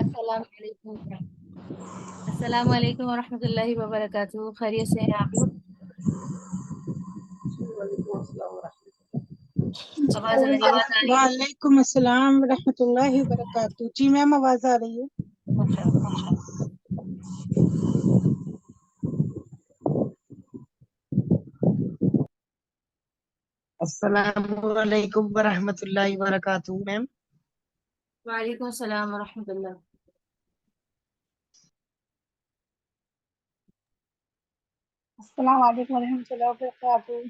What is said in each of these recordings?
अस्सलाम वालेकुम। अस्सलाम वालेकुम वरहमतुल्लाहि वबरकातुहू। खैरियत से हैं आप लोग? आवाज आ रही है? वालेकुम अस्सलाम रहमतुल्लाहि वबरकातुहू। जी मैम, आवाज आ रही है? अच्छा। अस्सलामुअलैकुम वरहमतुल्लाहि वबरकातुहू मैम। वालेकुम अस्सलाम वरहमतुल्लाह। अस्सलाम वालेकुम रहमतुल्लाहि वबरकातुहू।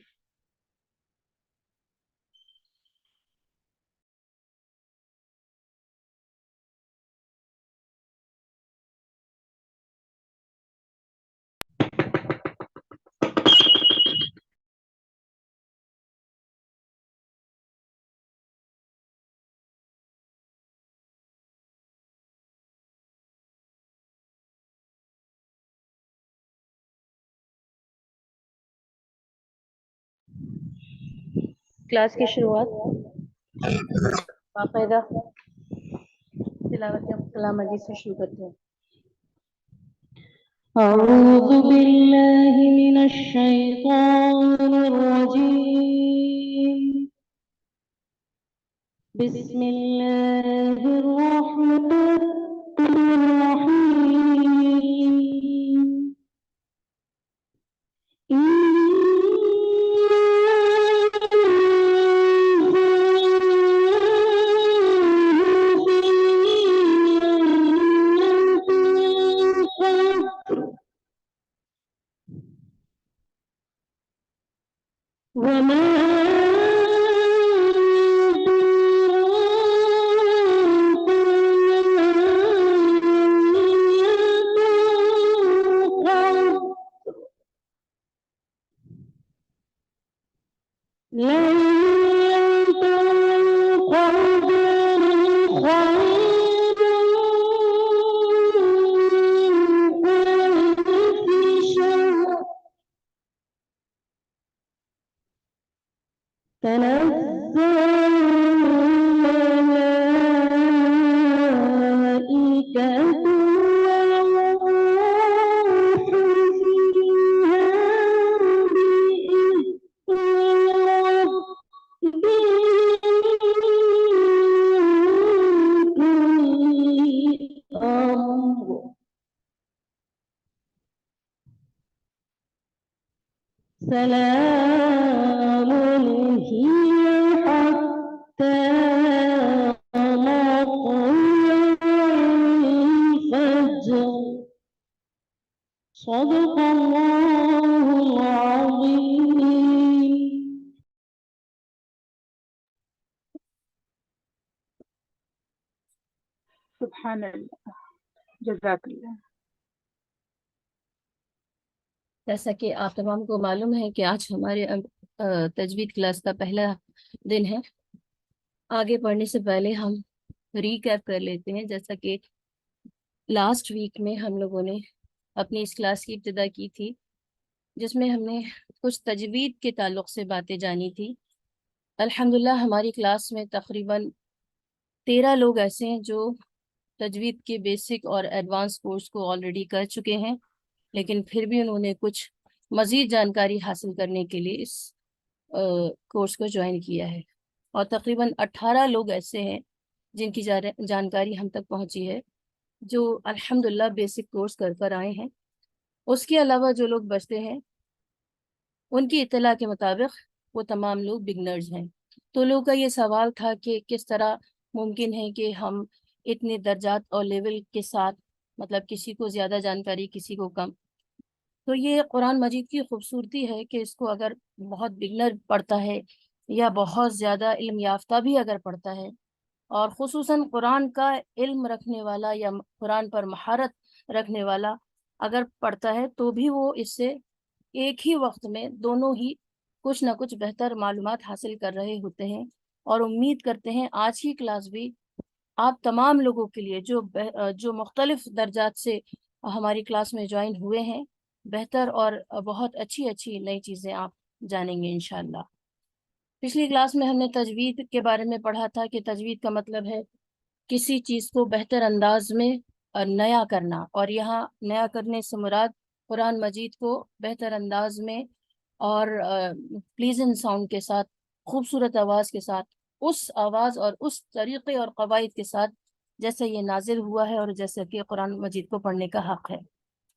क्लास की शुरुआत बाकायदा तिलावत कलाम मजीद से शुरू करते हैं। أعوذ بالله من الشيطان الرجيم بسم الله الرحمن الرحيم وما تنزل الملائكة والروح فيها بإذن ربهم أمر سلام هي حتى مطلع الفجر صدق الله العظيم. सुभान अल्लाह, जज़ाकल्लाह। जैसा कि आप तमाम को मालूम है कि आज हमारे तजवीद क्लास का पहला दिन है। आगे पढ़ने से पहले हम रीकैप कर लेते हैं। जैसा कि लास्ट वीक में हम लोगों ने अपनी इस क्लास की इब्तिदा की थी, जिसमें हमने कुछ तजवीद के ताल्लुक से बातें जानी थी। अल्हम्दुलिल्लाह हमारी क्लास में तकरीबन 13 लोग ऐसे हैं जो तजवीद के बेसिक और एडवांस कोर्स को ऑलरेडी कर चुके हैं, लेकिन फिर भी उन्होंने कुछ मज़ीद जानकारी हासिल करने के लिए इस कोर्स को ज्वाइन किया है। और तकरीबन 18 लोग ऐसे हैं जिनकी जानकारी हम तक पहुंची है, जो अल्हम्दुलिल्लाह बेसिक कोर्स कर आए हैं। उसके अलावा जो लोग बचते हैं, उनकी इत्तला के मुताबिक वो तमाम लोग बिगनर्स हैं। तो लोगों का ये सवाल था कि किस तरह मुमकिन है कि हम इतने दर्जात और लेवल के साथ, मतलब किसी को ज़्यादा जानकारी किसी को कम। तो ये कुरान मजीद की खूबसूरती है कि इसको अगर बहुत बिगनर पढ़ता है या बहुत ज़्यादा इल्म याफ्ता भी अगर पढ़ता है, और ख़ुसूसन कुरान का इल्म रखने वाला या कुरान पर महारत रखने वाला अगर पढ़ता है, तो भी वो इससे एक ही वक्त में दोनों ही कुछ ना कुछ बेहतर मालूमात हासिल कर रहे होते हैं। और उम्मीद करते हैं आज की क्लास भी आप तमाम लोगों के लिए जो मुख्तलिफ दर्जात से हमारी क्लास में ज्वाइन हुए हैं, बेहतर और बहुत अच्छी अच्छी नई चीज़ें आप जानेंगे इंशाअल्लाह। पिछली क्लास में हमने तजवीद के बारे में पढ़ा था कि तजवीद का मतलब है किसी चीज को बेहतर अंदाज में नया करना, और यहाँ नया करने से मुराद कुरान मजीद को बेहतर अंदाज में और प्लीजेंट साउंड के साथ, खूबसूरत आवाज के साथ, उस आवाज और उस तरीके और कवायद के साथ जैसे ये नाजिल हुआ है और जैसे कि कुरान मजीद को पढ़ने का हक है।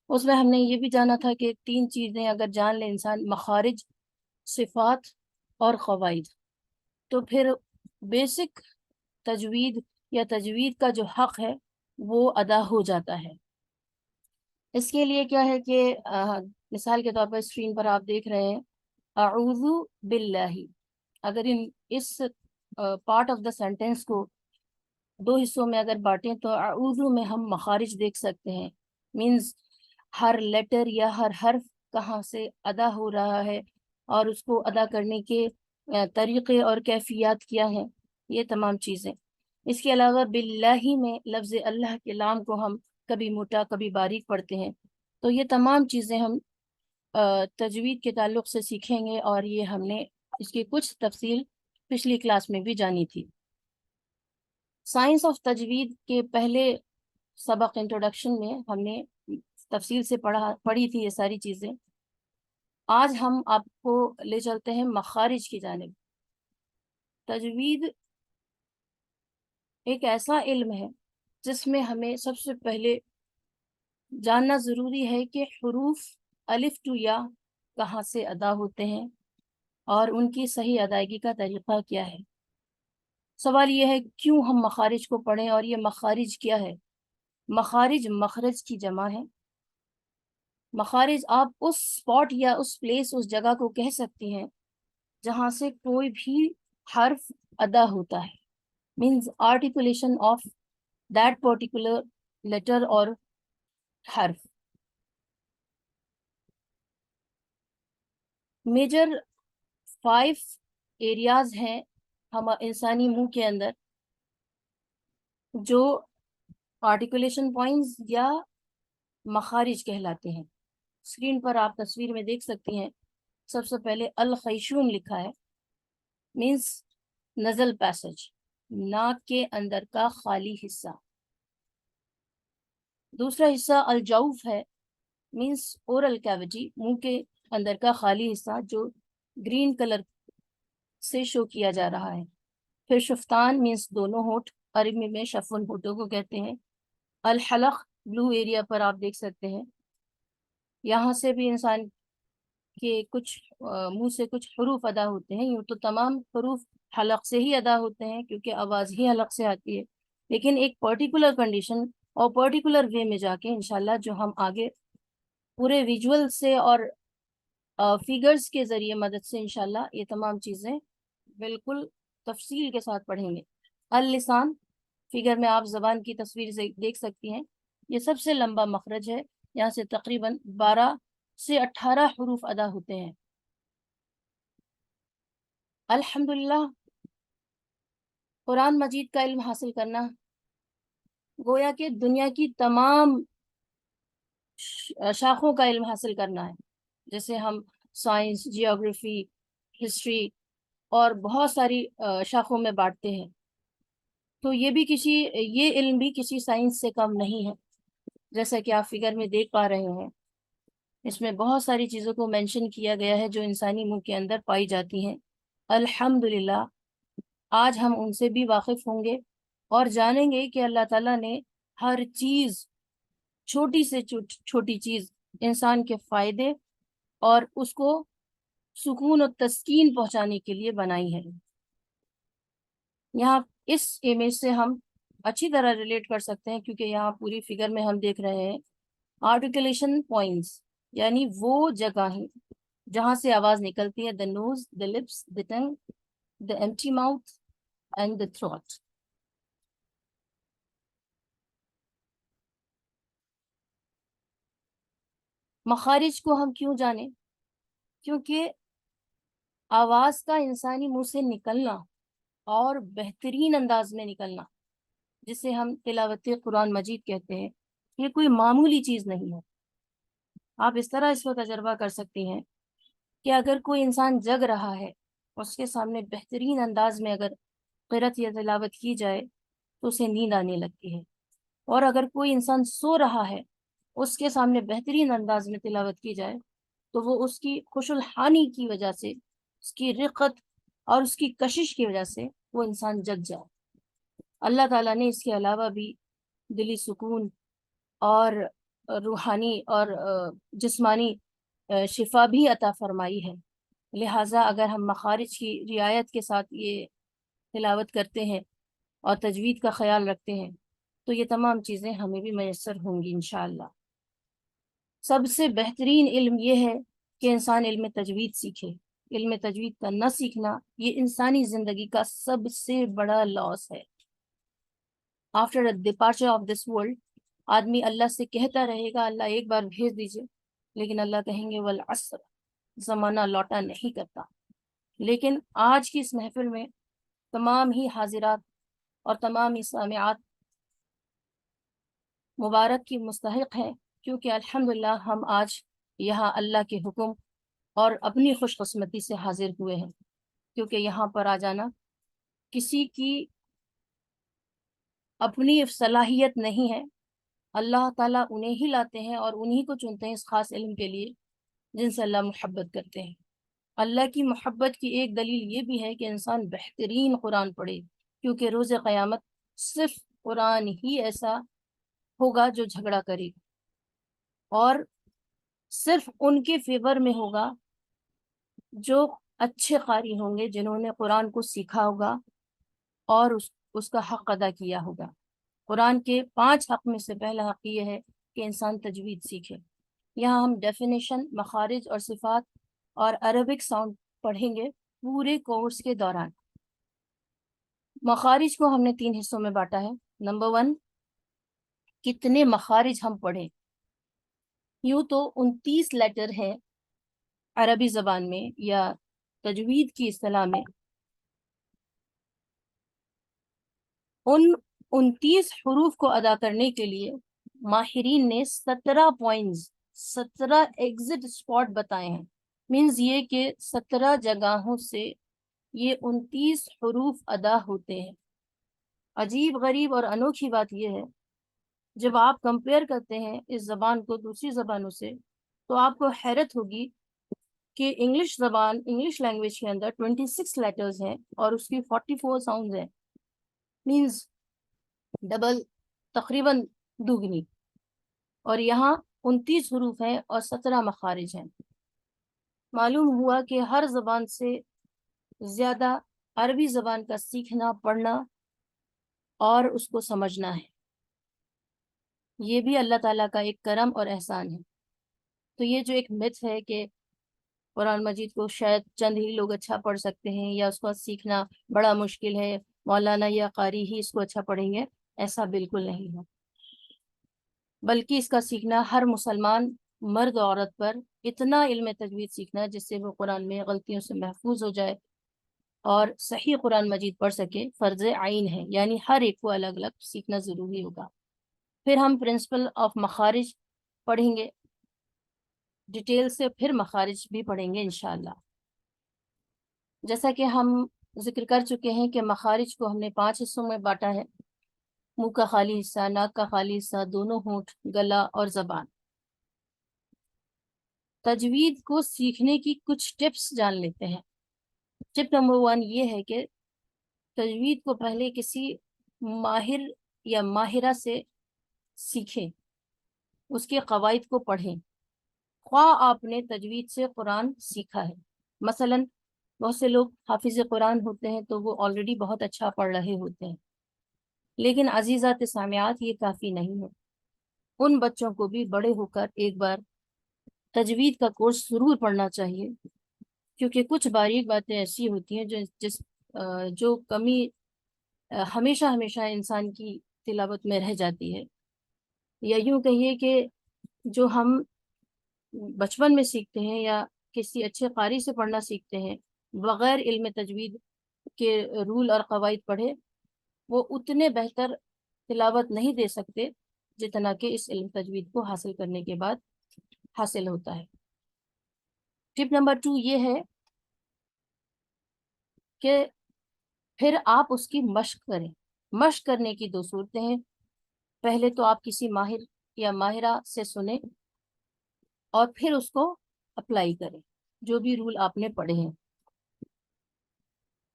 उसमें हमने ये भी जाना था कि 3 चीजें अगर जान ले इंसान, मखारिज, सिफात और कवायद, तो फिर बेसिक तजवीद या तजवीद का जो हक है वो अदा हो जाता है। इसके लिए क्या है कि मिसाल के तौर पर स्क्रीन पर आप देख रहे हैं अऊज़ु बिल्लाही। अगर इस पार्ट ऑफ द सेंटेंस को 2 हिस्सों में अगर बांटें तो अऊज़ु में हम मखारिज देख सकते हैं, मींस हर लेटर या हर हर्फ कहाँ से अदा हो रहा है और उसको अदा करने के तरीक़े और कैफियत क्या हैं, ये तमाम चीज़ें। इसके अलावा बिल्लाही में लफ्ज़ अल्लाह के लाम को हम कभी मोटा कभी बारीक पढ़ते हैं। तो ये तमाम चीज़ें हम तजवीद के ताल्लुक़ से सीखेंगे, और ये हमने इसकी कुछ तफसील पिछली क्लास में भी जानी थी। साइंस ऑफ तजवीद के पहले सबक इंट्रोडक्शन में हमने तफसील से पढ़ी थी ये सारी चीज़ें। आज हम आपको ले चलते हैं मखारिज की जानिब। तजवीद एक ऐसा इल्म है जिसमें हमें सबसे पहले जानना ज़रूरी है कि हुरूफ अलिफ टू या कहाँ से अदा होते हैं और उनकी सही अदायगी का तरीक़ा क्या है। सवाल ये है क्यों हम मखारिज को पढ़ें, और ये मखारिज क्या है। मखारिज मखरज की जमा है। मखारिज आप उस स्पॉट या उस प्लेस, उस जगह को कह सकती हैं जहाँ से कोई भी हर्फ अदा होता है, means articulation of that particular letter और हर्फ। मेजर 5 एरियाज हैं हम इंसानी मुंह के अंदर जो आर्टिकुलेशन पॉइंट्स या मखारिज कहलाते हैं। स्क्रीन पर आप तस्वीर में देख सकती हैं। सबसे पहले अल खैशूम लिखा है, मीन्स नजल पैसेज, नाक के अंदर का खाली हिस्सा। दूसरा हिस्सा अल जौफ है, मीन्स ओरल कैविटी, मुंह के अंदर का खाली हिस्सा जो ग्रीन कलर से शो किया जा रहा है। फिर शुफ्तान मीन्स दोनों होठ, अरबी में शफुन होठों को कहते हैं। अल हलक ब्लू एरिया पर आप देख सकते हैं, यहाँ से भी इंसान के कुछ मुंह से कुछ हरूफ अदा होते हैं। यूँ तो तमाम हरूफ हलक से ही अदा होते हैं क्योंकि आवाज़ ही हलक से आती है, लेकिन एक पर्टिकुलर कंडीशन और पर्टिकुलर वे में जाके इंशाल्लाह जो हम आगे पूरे विजुअल से और फिगर्स के ज़रिए मदद से इंशाल्लाह ये तमाम चीज़ें बिल्कुल तफसील के साथ पढ़ेंगे। अल लिसान, फिगर में आप ज़बान की तस्वीर से देख सकती हैं, ये सबसे लंबा मखरज है। यहाँ से तकरीबन 12 से 18 हरूफ अदा होते हैं। अल्हम्दुलिल्लाह, कुरान मजीद का इल्म हासिल करना गोया कि दुनिया की तमाम शाखों का इल्म हासिल करना है। जैसे हम साइंस, जियोग्राफी, हिस्ट्री और बहुत सारी शाखों में बांटते हैं, तो ये इल्म भी किसी साइंस से कम नहीं है। जैसा कि आप फिगर में देख पा रहे हैं, इसमें बहुत सारी चीज़ों को मेंशन किया गया है जो इंसानी मुंह के अंदर पाई जाती हैं। अल्हम्दुलिल्लाह, आज हम उनसे भी वाकिफ होंगे और जानेंगे कि अल्लाह ताला ने हर चीज़, छोटी से छोटी चीज़ इंसान के फ़ायदे और उसको सुकून और तस्कीन पहुंचाने के लिए बनाई है। यहाँ इस इमेज से हम अच्छी तरह रिलेट कर सकते हैं क्योंकि यहाँ पूरी फिगर में हम देख रहे हैं आर्टिकुलेशन पॉइंट्स, यानी वो जगह है जहाँ से आवाज़ निकलती है। The nose, the lips, the tongue, the empty mouth and the throat. मखारिज को हम क्यों जाने? क्योंकि आवाज़ का इंसानी मुंह से निकलना और बेहतरीन अंदाज में निकलना, जिसे हम तिलावत कुरान मजीद कहते हैं, ये कोई मामूली चीज़ नहीं है। आप इस तरह इसको तजर्बा कर सकती हैं कि अगर कोई इंसान जग रहा है, उसके सामने बेहतरीन अंदाज में अगर क़िरात या तिलावत की जाए تو اسے نیند آنے لگتی ہے، اور اگر کوئی انسان سو رہا ہے اس کے سامنے بہترین انداز میں تلاوت کی جائے تو وہ اس کی خوش الحانی کی وجہ سے، اس کی رقت اور اس کی کشش کی وجہ سے وہ انسان جگ جائے۔ اللہ تعالیٰ نے اس کے علاوہ بھی دلی سکون اور روحانی اور جسمانی شفا بھی عطا فرمائی ہے۔ لہٰذا اگر ہم مخارج کی رعایت کے ساتھ یہ تلاوت کرتے ہیں اور تجوید کا خیال رکھتے ہیں تو یہ تمام چیزیں ہمیں بھی میسر ہوں گی انشاءاللہ۔ سب سے بہترین علم یہ ہے کہ انسان علم تجوید سیکھے۔ علم تجوید کا نہ سیکھنا یہ انسانی زندگی کا سب سے بڑا لاس ہے۔ After departure of this world آدمی اللہ سے کہتا رہے گا اللہ ایک بار بھیج دیجئے، لیکن اللہ کہیں گے والعصر، زمانہ لوٹا نہیں کرتا۔ لیکن آج کی اس محفل میں تمام ہی حاضرات اور تمام ہی سامعات مبارک کی مستحق ہیں، کیونکہ الحمدللہ ہم آج یہاں اللہ کے حکم اور اپنی خوش قسمتی سے حاضر ہوئے ہیں، کیونکہ یہاں پر آ جانا کسی کی اپنی صلاحیت نہیں ہے۔ اللہ تعالیٰ انہیں ہی لاتے ہیں اور انہیں کو چنتے ہیں اس خاص علم کے لیے جن سے اللہ محبت کرتے ہیں۔ اللہ کی محبت کی ایک دلیل یہ بھی ہے کہ انسان بہترین قرآن پڑھے، کیونکہ روز قیامت صرف قرآن ہی ایسا ہوگا جو جھگڑا کرے گا، اور صرف ان کے فیور میں ہوگا جو اچھے قاری ہوں گے، جنہوں نے قرآن کو سیکھا ہوگا اور اس کا حق ادا کیا ہوگا۔ قرآن کے 5 حق میں سے پہلا حق یہ ہے کہ انسان تجوید سیکھے۔ یہاں ہم ڈیفینیشن، مخارج اور صفات اور عربک ساؤنڈ پڑھیں گے پورے کورس کے دوران۔ مخارج کو ہم نے 3 حصوں میں بانٹا ہے۔ نمبر 1، کتنے مخارج ہم پڑھیں۔ یوں تو 29 لیٹر ہیں عربی زبان میں یا تجوید کی اصطلاح میں۔ ان 29 حروف کو ادا کرنے کے لیے ماہرین نے 17 پوائنٹس، 17 ایگزٹ اسپاٹ بتائے ہیں۔ مینز یہ کہ 17 جگہوں سے یہ 29 حروف ادا ہوتے ہیں۔ عجیب غریب اور انوکھی بات یہ ہے، جب آپ کمپیئر کرتے ہیں اس زبان کو دوسری زبانوں سے تو آپ کو حیرت ہوگی کہ انگلش زبان، انگلش لینگویج کے اندر 26 لیٹرز ہیں اور اس کی 44 ساؤنڈز ہیں، مینز ڈبل، تقریباً دوگنی، اور یہاں 29 حروف ہیں اور 17 مخارج ہیں۔ معلوم ہوا کہ ہر زبان سے زیادہ عربی زبان کا سیکھنا، پڑھنا اور اس کو سمجھنا ہے۔ یہ بھی اللہ تعالیٰ کا ایک کرم اور احسان ہے۔ تو یہ جو ایک متھ ہے کہ قرآن مجید کو شاید چند ہی لوگ اچھا پڑھ سکتے ہیں یا اس کو سیکھنا بڑا مشکل ہے، مولانا یا قاری ہی اس کو اچھا پڑھیں گے، ایسا بالکل نہیں ہے، بلکہ اس کا سیکھنا ہر مسلمان مرد و عورت پر اتنا علم تجوید سیکھنا جس سے وہ قرآن میں غلطیوں سے محفوظ ہو جائے اور صحیح قرآن مجید پڑھ سکے، فرض عین ہے، یعنی ہر ایک کو الگ الگ سیکھنا ضروری ہوگا۔ پھر ہم پرنسپل آف مخارج پڑھیں گے ڈیٹیل سے، پھر مخارج بھی پڑھیں گے انشاءاللہ۔ جیسا کہ ہم ذکر کر چکے ہیں کہ مخارج کو ہم نے 5 حصوں میں بانٹا ہے: منہ کا خالی حصہ، ناک کا خالی حصہ، دونوں ہونٹ، گلا اور زبان۔ تجوید کو سیکھنے کی کچھ ٹپس جان لیتے ہیں۔ ٹپ نمبر 1 یہ ہے کہ تجوید کو پہلے کسی ماہر یا ماہرہ سے سیکھیں، اس کے قواعد کو پڑھیں، خواہ آپ نے تجوید سے قرآن سیکھا ہے۔ مثلا بہت سے لوگ حافظ قرآن ہوتے ہیں تو وہ آلریڈی بہت اچھا پڑھ رہے ہوتے ہیں، لیکن عزیزات سامعات یہ کافی نہیں ہے۔ ان بچوں کو بھی بڑے ہو کر ایک بار تجوید کا کورس ضرور پڑھنا چاہیے، کیونکہ کچھ باریک باتیں ایسی ہوتی ہیں جو کمی ہمیشہ ہمیشہ انسان کی تلاوت میں رہ جاتی ہے، یا یوں کہیے کہ جو ہم بچپن میں سیکھتے ہیں یا کسی اچھے قاری سے پڑھنا سیکھتے ہیں بغیر علم تجوید کے رول اور قواعد پڑھے، وہ اتنے بہتر تلاوت نہیں دے سکتے جتنا کہ اس علم تجوید کو حاصل کرنے کے بعد حاصل ہوتا ہے۔ ٹپ نمبر 2 یہ ہے کہ پھر آپ اس کی مشق کریں۔ مشق کرنے کی 2 صورتیں ہیں. پہلے تو آپ کسی ماہر یا ماہرہ سے سنیں اور پھر اس کو اپلائی کریں جو بھی رول آپ نے پڑھے ہیں.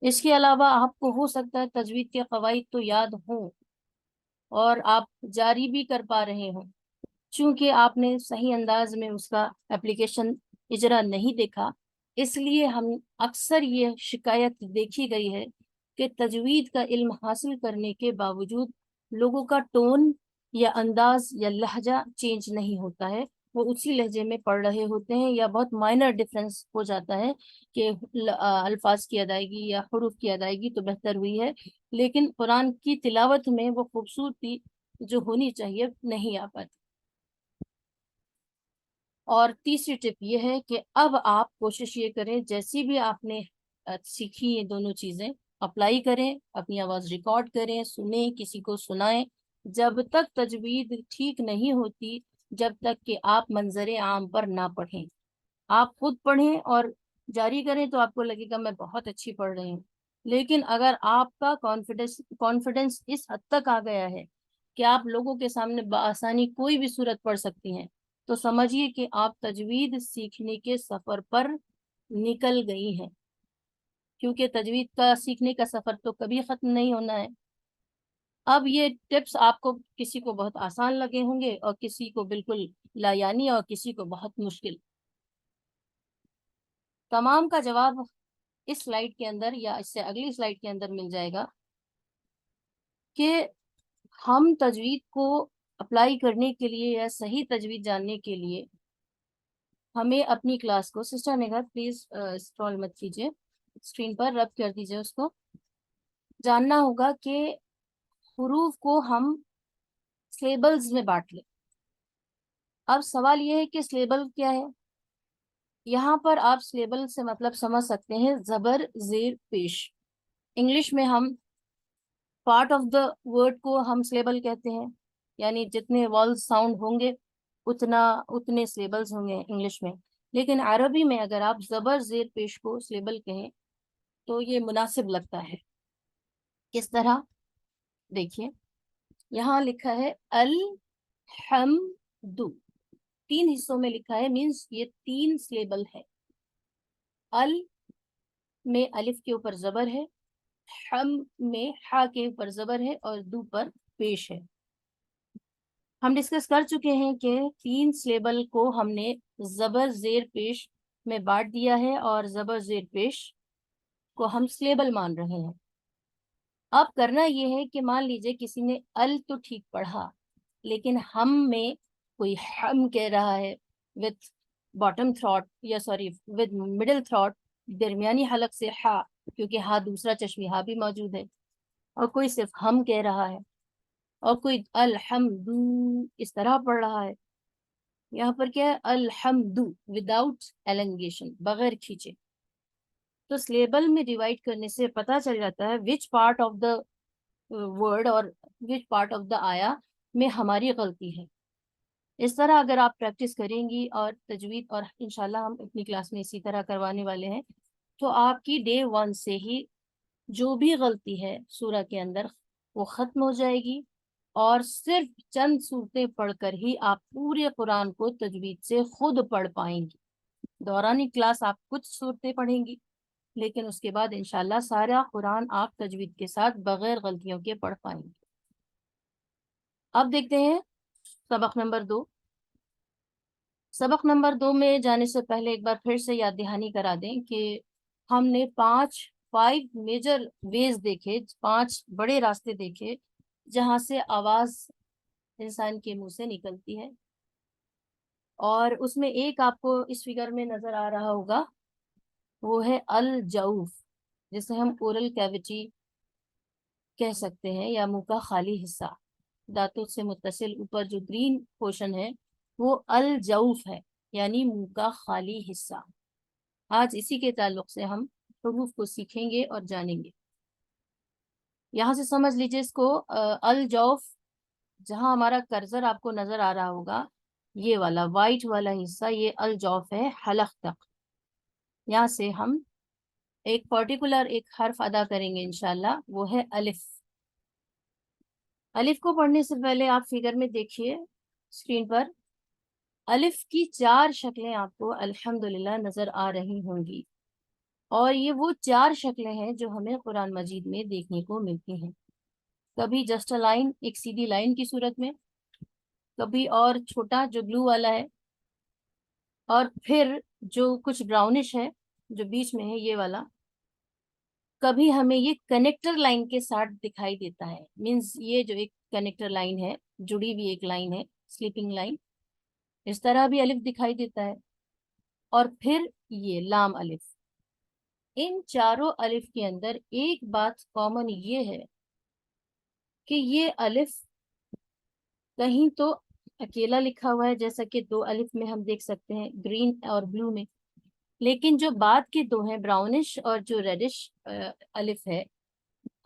اس کے علاوہ آپ کو ہو سکتا ہے تجوید کے قواعد تو یاد ہوں اور آپ جاری بھی کر پا رہے ہوں، چونکہ آپ نے صحیح انداز میں اس کا اپلیکیشن اجرا نہیں دیکھا، اس لیے ہم اکثر یہ شکایت دیکھی گئی ہے کہ تجوید کا علم حاصل کرنے کے باوجود لوگوں کا ٹون یا انداز یا لہجہ چینج نہیں ہوتا ہے، وہ اسی لہجے میں پڑھ رہے ہوتے ہیں یا بہت مائنر ڈفرینس ہو جاتا ہے کہ الفاظ کی ادائیگی یا حروف کی ادائیگی تو بہتر ہوئی ہے، لیکن قرآن کی تلاوت میں وہ خوبصورتی جو ہونی چاہیے نہیں آ پاتی. اور تیسری ٹپ یہ ہے کہ اب آپ کوشش یہ کریں جیسی بھی آپ نے سیکھی یہ دونوں چیزیں اپلائی کریں، اپنی آواز ریکارڈ کریں، سنیں، کسی کو سنائیں. جب تک تجوید ٹھیک نہیں ہوتی، جب تک کہ آپ منظر عام پر نہ پڑھیں. آپ خود پڑھیں اور جاری کریں تو آپ کو لگے گا میں بہت اچھی پڑھ رہی ہوں، لیکن اگر آپ کا کانفیڈنس اس حد تک آ گیا ہے کہ آپ لوگوں کے سامنے بآسانی کوئی بھی صورت پڑھ سکتی ہیں، تو سمجھیے کہ آپ تجوید سیکھنے کے سفر پر نکل گئی ہیں، کیونکہ تجوید کا سیکھنے کا سفر تو کبھی ختم نہیں ہونا ہے. اب یہ ٹپس آپ کو کسی کو بہت آسان لگے ہوں گے اور کسی کو بالکل لایعنی اور کسی کو بہت مشکل. تمام کا جواب اس سلائیڈ کے اندر یا اس سے اگلی سلائیڈ کے اندر مل جائے گا کہ ہم تجوید کو اپلائی کرنے کے لیے یا صحیح تجوید جاننے کے لیے ہمیں اپنی کلاس کو، سسٹر نگار پلیز اسکرول مت کیجیے، اسکرین پر رب کر دیجیے اس کو، جاننا ہوگا کہ حروف کو ہم سلیبلز میں بانٹ لیں. اب سوال یہ ہے کہ سلیبل کیا ہے؟ یہاں پر آپ سلیبل سے مطلب سمجھ سکتے ہیں زبر زیر پیش. انگلش میں ہم پارٹ آف دا ورڈ کو ہم سلیبل کہتے ہیں، یعنی جتنے والز ساؤنڈ ہوں گے اتنے سلیبلز ہوں گے انگلش میں. لیکن عربی میں اگر آپ زبر زیر پیش کو سلیبل کہیں تو یہ مناسب لگتا ہے. کس طرح؟ دیکھیے یہاں لکھا ہے الحمد، 3 حصوں میں لکھا ہے، مینس یہ 3 سلیبل ہے. ال میں الف کے اوپر زبر ہے، حم میں حا کے اوپر زبر ہے اور دو پر پیش ہے. ہم ڈسکس کر چکے ہیں کہ 3 سلیبل کو ہم نے زبر زیر پیش میں بانٹ دیا ہے اور زبر زیر پیش کو ہم سلیبل مان رہے ہیں. اب کرنا یہ ہے کہ مان لیجئے کسی نے ال تو ٹھیک پڑھا، لیکن ہم میں کوئی ہم کہہ رہا ہے وتھ باٹم تھراٹ یا سوری وتھ مڈل تھراٹ، درمیانی حلق سے ہا، کیونکہ ہا دوسرا چشمی ہا بھی موجود ہے، اور کوئی صرف ہم کہہ رہا ہے اور کوئی الحمد اس طرح پڑھ رہا ہے. یہاں پر کیا ہے؟ الحمد وداؤٹ ایلنگیشن، بغیر کھینچے. تو سلیبل میں ڈیوائڈ کرنے سے پتہ چل جاتا ہے which part of the word اور وچ پارٹ آف دا آیا میں ہماری غلطی ہے. اس طرح اگر آپ پریکٹس کریں گی اور تجوید، اور انشاءاللہ ہم اپنی کلاس میں اسی طرح کروانے والے ہیں، تو آپ کی ڈے 1 سے ہی جو بھی غلطی ہے سورہ کے اندر وہ ختم ہو جائے گی، اور صرف چند صورتیں پڑھ کر ہی آپ پورے قرآن کو تجوید سے خود پڑھ پائیں گی. دورانی کلاس آپ کچھ صورتیں پڑھیں گی، لیکن اس کے بعد انشاءاللہ سارا قرآن آپ تجوید کے ساتھ بغیر غلطیوں کے پڑھ پائیں گے. اب دیکھتے ہیں سبق نمبر 2. سبق نمبر 2 میں جانے سے پہلے ایک بار پھر سے یاد دہانی کرا دیں کہ ہم نے 5 میجر ویز دیکھے، 5 بڑے راستے دیکھے جہاں سے آواز انسان کے منہ سے نکلتی ہے، اور اس میں ایک آپ کو اس فگر میں نظر آ رہا ہوگا، وہ ہے الجوف، جسے ہم اورل کیویٹی کہہ سکتے ہیں یا منہ کا خالی حصہ. دانتوں سے متصل اوپر جو گرین پورشن ہے وہ الجوف ہے، یعنی منہ کا خالی حصہ. آج اسی کے تعلق سے ہم حروف کو سیکھیں گے اور جانیں گے. یہاں سے سمجھ لیجئے اس کو، الجوف جہاں ہمارا کرسر آپ کو نظر آ رہا ہوگا، یہ والا وائٹ والا حصہ یہ الجوف ہے حلق تک. یہاں سے ہم ایک پرٹیکولر ایک حرف ادا کریں گے انشاءاللہ، وہ ہے الف. الف کو پڑھنے سے پہلے آپ فگر میں دیکھیے اسکرین پر، الف کی 4 شکلیں آپ کو الحمدللہ نظر آ رہی ہوں گی، اور یہ وہ 4 شکلیں ہیں جو ہمیں قرآن مجید میں دیکھنے کو ملتی ہیں. کبھی جسٹ لائن، ایک سیدھی لائن کی صورت میں، کبھی اور چھوٹا جو بلو والا ہے، اور پھر جو کچھ براؤنش ہے جو بیچ میں ہے یہ والا. کبھی ہمیں یہ کنیکٹر لائن کے ساتھ دکھائی دیتا ہے، مینز یہ جو ایک کنیکٹر لائن ہے، جڑی ہوئی ایک لائن ہے، سلیپنگ لائن، اس طرح بھی الف دکھائی دیتا ہے. اور پھر یہ لام الف. ان چاروں الف کے اندر ایک بات کامن یہ ہے کہ یہ الف کہیں تو اکیلا لکھا ہوا ہے، جیسا کہ 2 الف میں ہم دیکھ سکتے ہیں، گرین اور بلو میں. لیکن جو بعد کے 2 ہیں، براؤنش اور جو ریڈش الف ہے،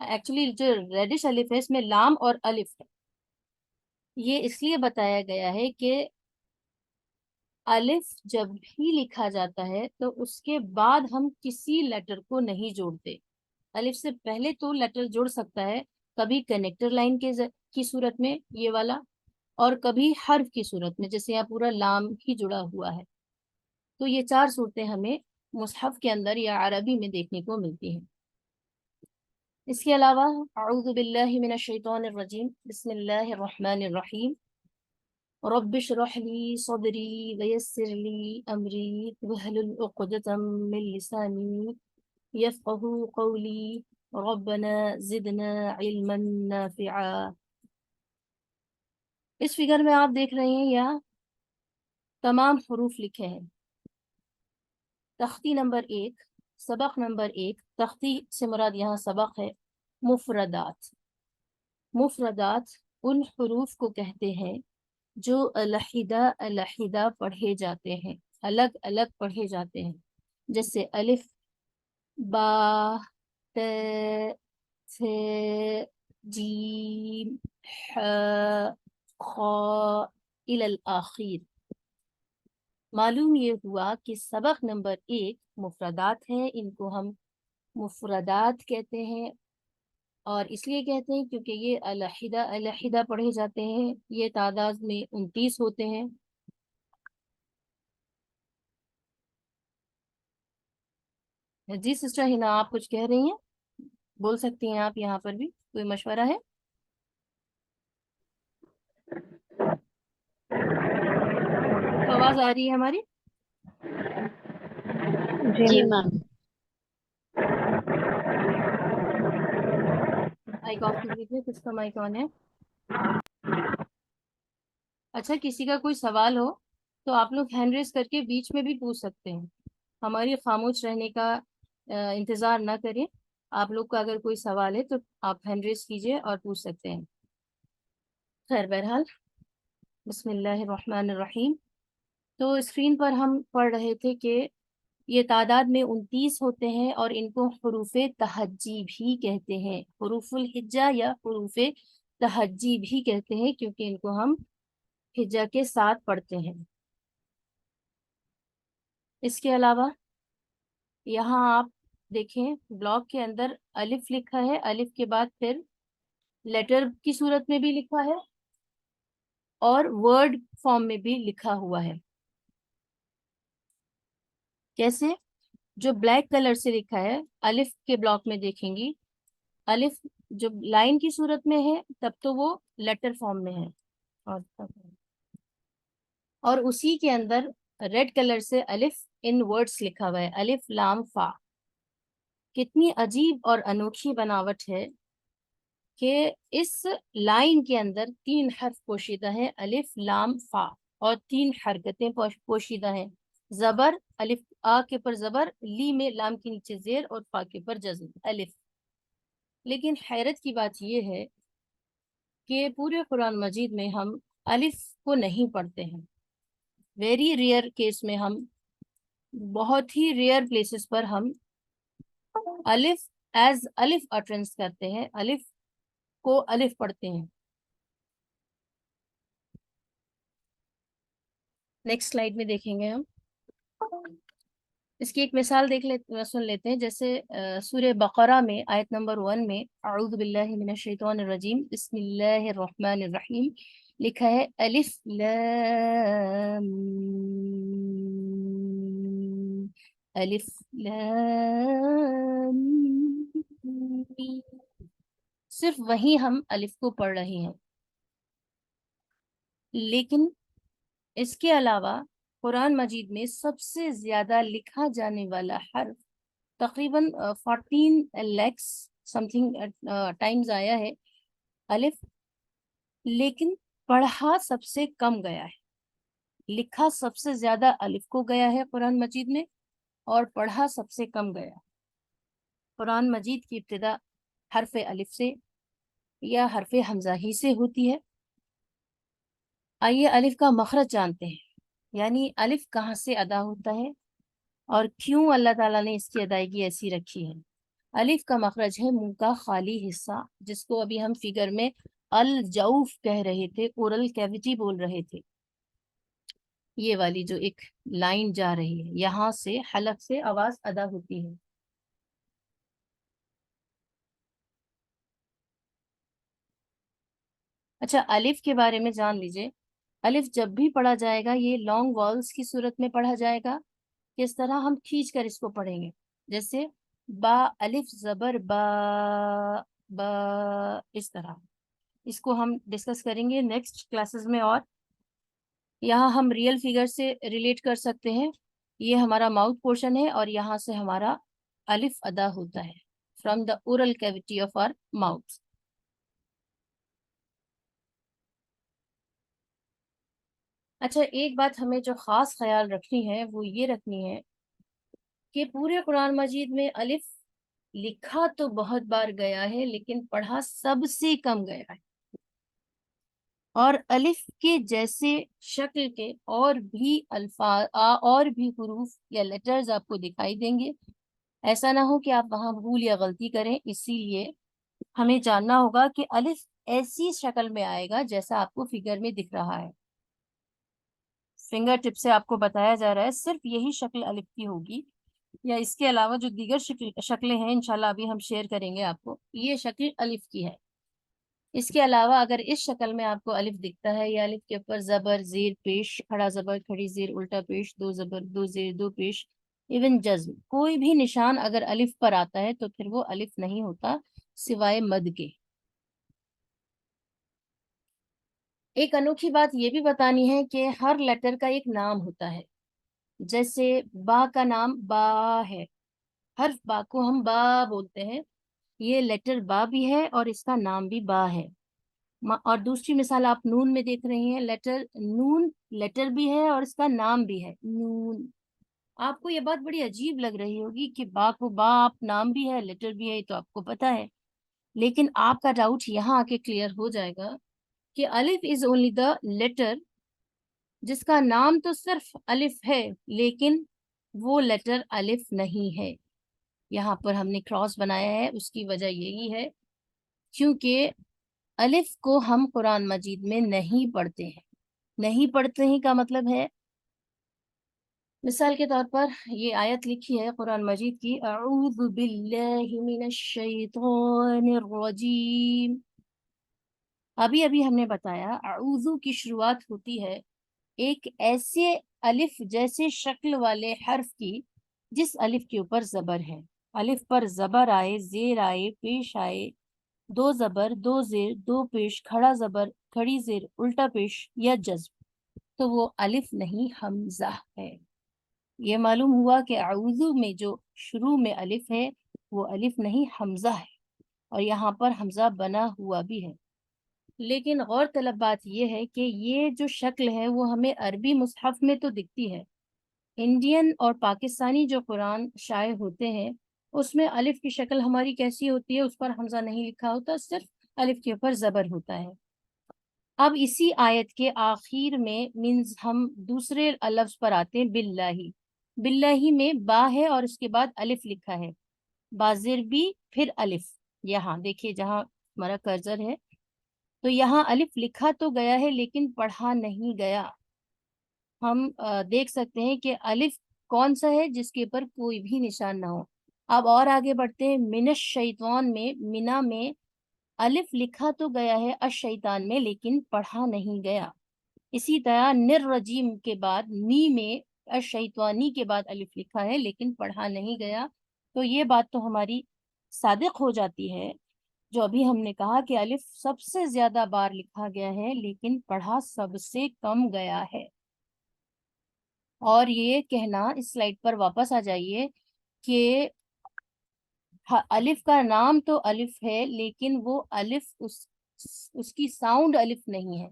ایکچولی جو ریڈش الف ہے اس میں لام اور الف ہے. یہ اس لیے بتایا گیا ہے کہ الف جب بھی لکھا جاتا ہے تو اس کے بعد ہم کسی لیٹر کو نہیں جوڑتے. الف سے پہلے تو لیٹر جڑ سکتا ہے، کبھی کنیکٹر لائن کی صورت میں یہ والا، اور کبھی حرف کی صورت میں، جیسے یہاں پورا لام ہی جڑا ہوا ہے. تو یہ 4 صورتیں ہمیں مصحف کے اندر یا عربی میں دیکھنے کو ملتی ہیں. اس کے علاوہ اعوذ باللہ من الشیطان الرجیم، بسم اللہ الرحمن الرحیم، رب اشرح لي صدري ويسر لي امري واحلل عقدة من لساني يفقهوا قولي ربنا زدنا علما نافعا. اس فگر میں آپ دیکھ رہے ہیں یہاں تمام حروف لکھے ہیں. تختی نمبر 1، سبق نمبر 1، تختی سے مراد یہاں سبق ہے مفردات. مفردات ان حروف کو کہتے ہیں جو علیحدہ علیحدہ پڑھے جاتے ہیں، الگ الگ پڑھے جاتے ہیں. جیسے الف، با، ت، ث، جیم، ح، خ الی الآخر. معلوم یہ ہوا کہ سبق نمبر 1 مفردات ہیں، ان کو ہم مفردات کہتے ہیں، اور اس لیے کہتے ہیں کیونکہ یہ علیحدہ علیحدہ پڑھے جاتے ہیں. یہ تعداد میں 29 ہوتے ہیں. جی سسٹر ہنا، آپ کچھ کہہ رہی ہیں، بول سکتی ہیں آپ. یہاں پر بھی کوئی مشورہ ہے؟ تو آواز آ رہی ہے ہماری؟ جی میم. مائک آف کیجیے، کس کا مائک آن ہے؟ اچھا، کسی کا کوئی سوال ہو تو آپ لوگ ہینڈ ریز کر کے بیچ میں بھی پوچھ سکتے ہیں. ہماری خاموش رہنے کا انتظار نہ کریں. آپ لوگ کا اگر کوئی سوال ہے تو آپ ہینڈ ریز کیجیے اور پوچھ سکتے ہیں. خیر، بہرحال بسم اللہ الرحمن الرحیم. تو اسکرین پر ہم پڑھ رہے تھے کہ یہ تعداد میں 29 ہوتے ہیں، اور ان کو حروف تہجی بھی کہتے ہیں. حروف الحجہ یا حروف تہجی بھی کہتے ہیں کیونکہ ان کو ہم حجہ کے ساتھ پڑھتے ہیں. اس کے علاوہ یہاں آپ دیکھیں بلاک کے اندر الف لکھا ہے، الف کے بعد پھر لیٹر کی صورت میں بھی لکھا ہے اور ورڈ فارم میں بھی لکھا ہوا ہے. کیسے؟ جو بلیک کلر سے لکھا ہے الف کے بلاک میں دیکھیں گی، الف جب لائن کی صورت میں ہے تب تو وہ لیٹر فارم میں ہے، اور اسی کے اندر ریڈ کلر سے الف ان ورڈز لکھا ہوا ہے، الف لام فا. کتنی عجیب اور انوکھی بناوٹ ہے کہ اس لائن کے اندر 3 حرف پوشیدہ ہیں، الف لام فا، اور 3 حرکتیں پوشیدہ ہیں. زبر، الف آ کے پر زبر، لی میں لام کے نیچے زیر، اور فا کے پر جزم، الف. لیکن حیرت کی بات یہ ہے کہ پورے قرآن مجید میں ہم الف کو نہیں پڑھتے ہیں. ویری ریئر کیس میں، ہم بہت ہی ریئر پلیسز پر ہم الف ایز الف اٹرنس کرتے ہیں، الف کو الف پڑھتے ہیں. نیکسٹ سلائیڈ میں دیکھیں گے ہم. اس کی ایک مثال سن لیتے ہیں. جیسے سورہ بقرہ میں آیت نمبر 1 میں اعوذ باللہ من الشیطان الرجیم بسم اللہ الرحمن الرحیم لکھا ہے الف لام میم. الف لام میم. صرف وہیں ہم الف کو پڑھ رہے ہیں، لیکن اس کے علاوہ قرآن مجید میں سب سے زیادہ لکھا جانے والا حرف تقریباً 14 لیکس سم تھنگ ٹائمز آیا ہے الف، لیکن پڑھا سب سے کم گیا ہے. لکھا سب سے زیادہ الف کو گیا ہے قرآن مجید میں، اور پڑھا سب سے کم گیا. قرآن مجید کی ابتدا حرف الف سے یا حرف حمزہ ہی سے ہوتی ہے. آئیے الف کا مخرج جانتے ہیں، یعنی الف کہاں سے ادا ہوتا ہے اور کیوں اللہ تعالیٰ نے اس کی ادائیگی ایسی رکھی ہے. الف کا مخرج ہے منہ کا خالی حصہ، جس کو ابھی ہم فگر میں الجوف کہہ رہے تھے، اورل کیویٹی بول رہے تھے. یہ والی جو ایک لائن جا رہی ہے، یہاں سے حلق سے آواز ادا ہوتی ہے. اچھا، الف کے بارے میں جان لیجئے. الف جب بھی پڑھا جائے گا یہ لانگ والس کی صورت میں پڑھا جائے گا. کس طرح؟ ہم کھینچ کر اس کو پڑھیں گے. جیسے با الف زبر با، با، اس طرح. اس کو ہم ڈسکس کریں گے نیکسٹ کلاسز میں. اور یہاں ہم ریئل فگر سے ریلیٹ کر سکتے ہیں. یہ ہمارا ماؤتھ پورشن ہے اور یہاں سے ہمارا الف ادا ہوتا ہے from the oral cavity of our mouth. اچھا، ایک بات ہمیں جو خاص خیال رکھنی ہے وہ یہ رکھنی ہے کہ پورے قرآن مجید میں الف لکھا تو بہت بار گیا ہے، لیکن پڑھا سب سے کم گیا ہے. اور الف کے جیسے شکل کے اور بھی الفاظ اور بھی حروف یا لیٹرز آپ کو دکھائی دیں گے. ایسا نہ ہو کہ آپ وہاں بھول یا غلطی کریں. اسی لیے ہمیں جاننا ہوگا کہ الف ایسی شکل میں آئے گا جیسا آپ کو فگر میں دکھ رہا ہے. فنگر ٹپ سے آپ کو بتایا جا رہا ہے صرف یہی شکل الف کی ہوگی، یا اس کے علاوہ جو دیگر شکلیں ہیں انشاءاللہ ابھی ہم شیئر کریں گے آپ کو. یہ شکل الف کی ہے. اس کے علاوہ اگر اس شکل میں آپ کو الف دکھتا ہے یا الف کے اوپر زبر زیر پیش، کھڑا زبر کھڑی زیر الٹا پیش، دو زبر دو زیر دو پیش، ایون جزم، کوئی بھی نشان اگر الف پر آتا ہے تو پھر وہ الف نہیں ہوتا سوائے مد کے. ایک انوکھی بات یہ بھی بتانی ہے کہ ہر لیٹر کا ایک نام ہوتا ہے. جیسے با کا نام با ہے، حرف با کو ہم با بولتے ہیں. یہ لیٹر با بھی ہے اور اس کا نام بھی با ہے. اور دوسری مثال آپ نون میں دیکھ رہی ہیں، لیٹر نون لیٹر بھی ہے اور اس کا نام بھی ہے نون. آپ کو یہ بات بڑی عجیب لگ رہی ہوگی کہ با کو با آپ نام بھی ہے لیٹر بھی ہے، تو آپ کو پتا ہے. لیکن آپ کا ڈاؤٹ یہاں آ کے کلیئر ہو جائے گا کہ الف از اونلی دا لیٹر جس کا نام تو صرف الف ہے لیکن وہ لیٹر الف نہیں ہے. یہاں پر ہم نے کراس بنایا ہے، اس کی وجہ یہی ہے کیونکہ الف کو ہم قرآن مجید میں نہیں پڑھتے ہیں. نہیں پڑھتے ہیں کا مطلب ہے، مثال کے طور پر یہ آیت لکھی ہے قرآن مجید کی، اعوذ باللہ من الشیطان الرجیم. ابھی ابھی ہم نے بتایا اعوذ کی شروعات ہوتی ہے ایک ایسے الف جیسے شکل والے حرف کی جس الف کے اوپر زبر ہے. الف پر زبر آئے، زیر آئے، پیش آئے، دو زبر دو زیر دو پیش، کھڑا زبر کھڑی زیر الٹا پیش یا جزم، تو وہ الف نہیں حمزہ ہے. یہ معلوم ہوا کہ اعوذ میں جو شروع میں الف ہے وہ الف نہیں حمزہ ہے، اور یہاں پر حمزہ بنا ہوا بھی ہے. لیکن غور طلب بات یہ ہے کہ یہ جو شکل ہے وہ ہمیں عربی مصحف میں تو دکھتی ہے. انڈین اور پاکستانی جو قرآن شائع ہوتے ہیں اس میں الف کی شکل ہماری کیسی ہوتی ہے؟ اس پر حمزہ نہیں لکھا ہوتا، صرف الف کے اوپر زبر ہوتا ہے. اب اسی آیت کے آخر میں مینز ہم دوسرے لفظ پر آتے ہیں باللہ. باللہ میں با ہے اور اس کے بعد الف لکھا ہے، بازر بھی پھر الف. یہاں دیکھیے جہاں ہمارا کرسر ہے تو یہاں الف لکھا تو گیا ہے لیکن پڑھا نہیں گیا. ہم دیکھ سکتے ہیں کہ الف कौन सा है जिसके ऊपर कोई भी निशान ना हो। अब और आगे बढ़ते हैं। मिनश शैतान में, मिना में अलिफ लिखा तो गया है अश-शैतान में, लेकिन पढ़ा नहीं गया। इसी तरह निर्रजीम के बाद नी में अश-शैतानी के बाद अलिफ लिखा है लेकिन पढ़ा नहीं गया। तो ये बात तो हमारी सादिक हो जाती है जो अभी हमने कहा कि अलिफ सबसे ज्यादा बार लिखा गया है लेकिन पढ़ा सबसे कम गया है। और ये कहना, इस स्लाइड पर वापस आ जाइए, कि अलिफ का नाम तो अलिफ है लेकिन वो अलिफ उसकी साउंड अलिफ नहीं है।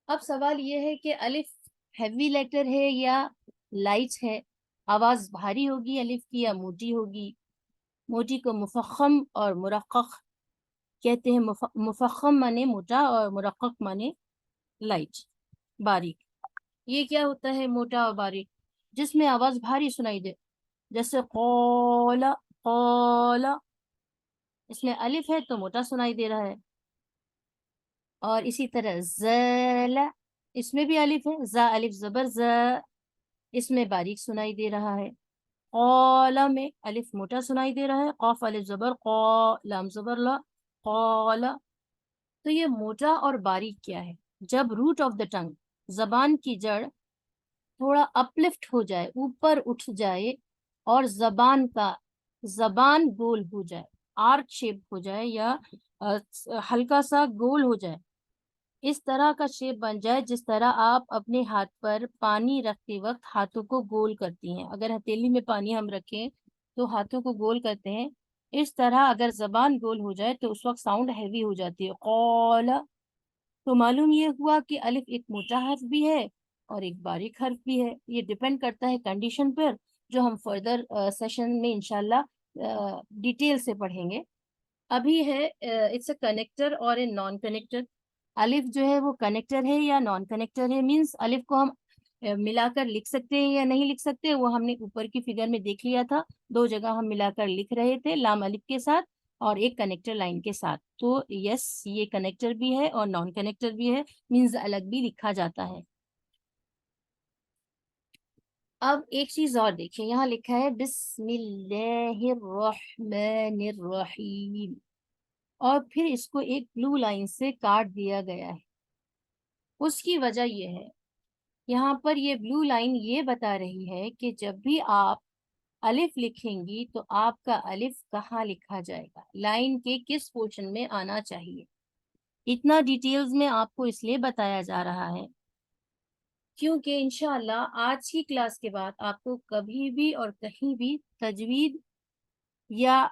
अब सवाल ये है कि अलिफ हैवी लेटर है या लाइट है, आवाज भारी होगी अलिफ की या मोटी होगी। मोटी को मुफख्खम और मुरक्कक कहते हैं। मुफख्खम माने मोटा और मुरक्कक माने लाइट, बारीक। ये क्या होता है मोटा और बारीक? जिसमें आवाज भारी सुनाई दे, जैसे कौला कौला, इसमें अलिफ है तो मोटा सुनाई दे रहा है। और इसी तरह ज़ला, इसमें भी अलिफ है, ज़ा अलिफ ज़बर ज़, इसमें बारीक सुनाई दे रहा है। कौला में अलिफ मोटा सुनाई दे रहा है, कौफ अलिफ ज़बर कौ, लाम ज़बर ला, कौला। तो ये मोटा और बारीक क्या है? जब रूट ऑफ द टंग, जबान की जड़ थोड़ा अपलिफ्ट हो जाए, ऊपर उठ जाए, और जबान गोल हो जाए, आर्क शेप हो जाए, या हल्का सा गोल हो जाए, इस तरह का शेप बन जाए जिस तरह आप अपने हाथ पर पानी रखते वक्त हाथों को गोल करती हैं। अगर हथेली में पानी हम रखें तो हाथों को गोल करते हैं, इस तरह अगर जबान गोल हो जाए तो उस वक्त साउंड हैवी हो जाती है, कौला। तो मालूम ये हुआ कि अलिफ एक मोटा हर्फ भी है और एक बारीक हर्फ भी है। ये डिपेंड करता है कंडीशन पर, जो हम फर्दर सेशन में इंशाल्लाह डिटेल से पढ़ेंगे। अभी है इट्स अ कनेक्टर और ए नॉन कनेक्टर। अलिफ जो है वो कनेक्टर है या नॉन कनेक्टर है, मींस अलिफ को हम मिलाकर लिख सकते हैं या नहीं लिख सकते, वो हमने ऊपर की फिगर में देख लिया था। दो जगह हम मिलाकर लिख रहे थे, लाम अलिफ के साथ और एक कनेक्टर लाइन के साथ। तो यस, ये कनेक्टर भी है और नॉन कनेक्टर भी है, मींस अलग भी लिखा जाता है। अब एक चीज और देखिए, यहाँ लिखा है बिस्मिल्लाहिर्रहमानिर्रहीम, और फिर इसको एक ब्लू लाइन से काट दिया गया है। उसकी वजह यह है, यहाँ पर ये ब्लू लाइन ये बता रही है कि जब भी आप अलिफ लिखेंगी तो आपका अलिफ कहाँ लिखा जाएगा, लाइन के किस पोर्शन में आना चाहिए। इतना डिटेल्स में आपको इसलिए बताया जा रहा है क्योंकि इंशाअल्लाह आज की क्लास के बाद आपको कभी भी और कहीं भी तजवीद या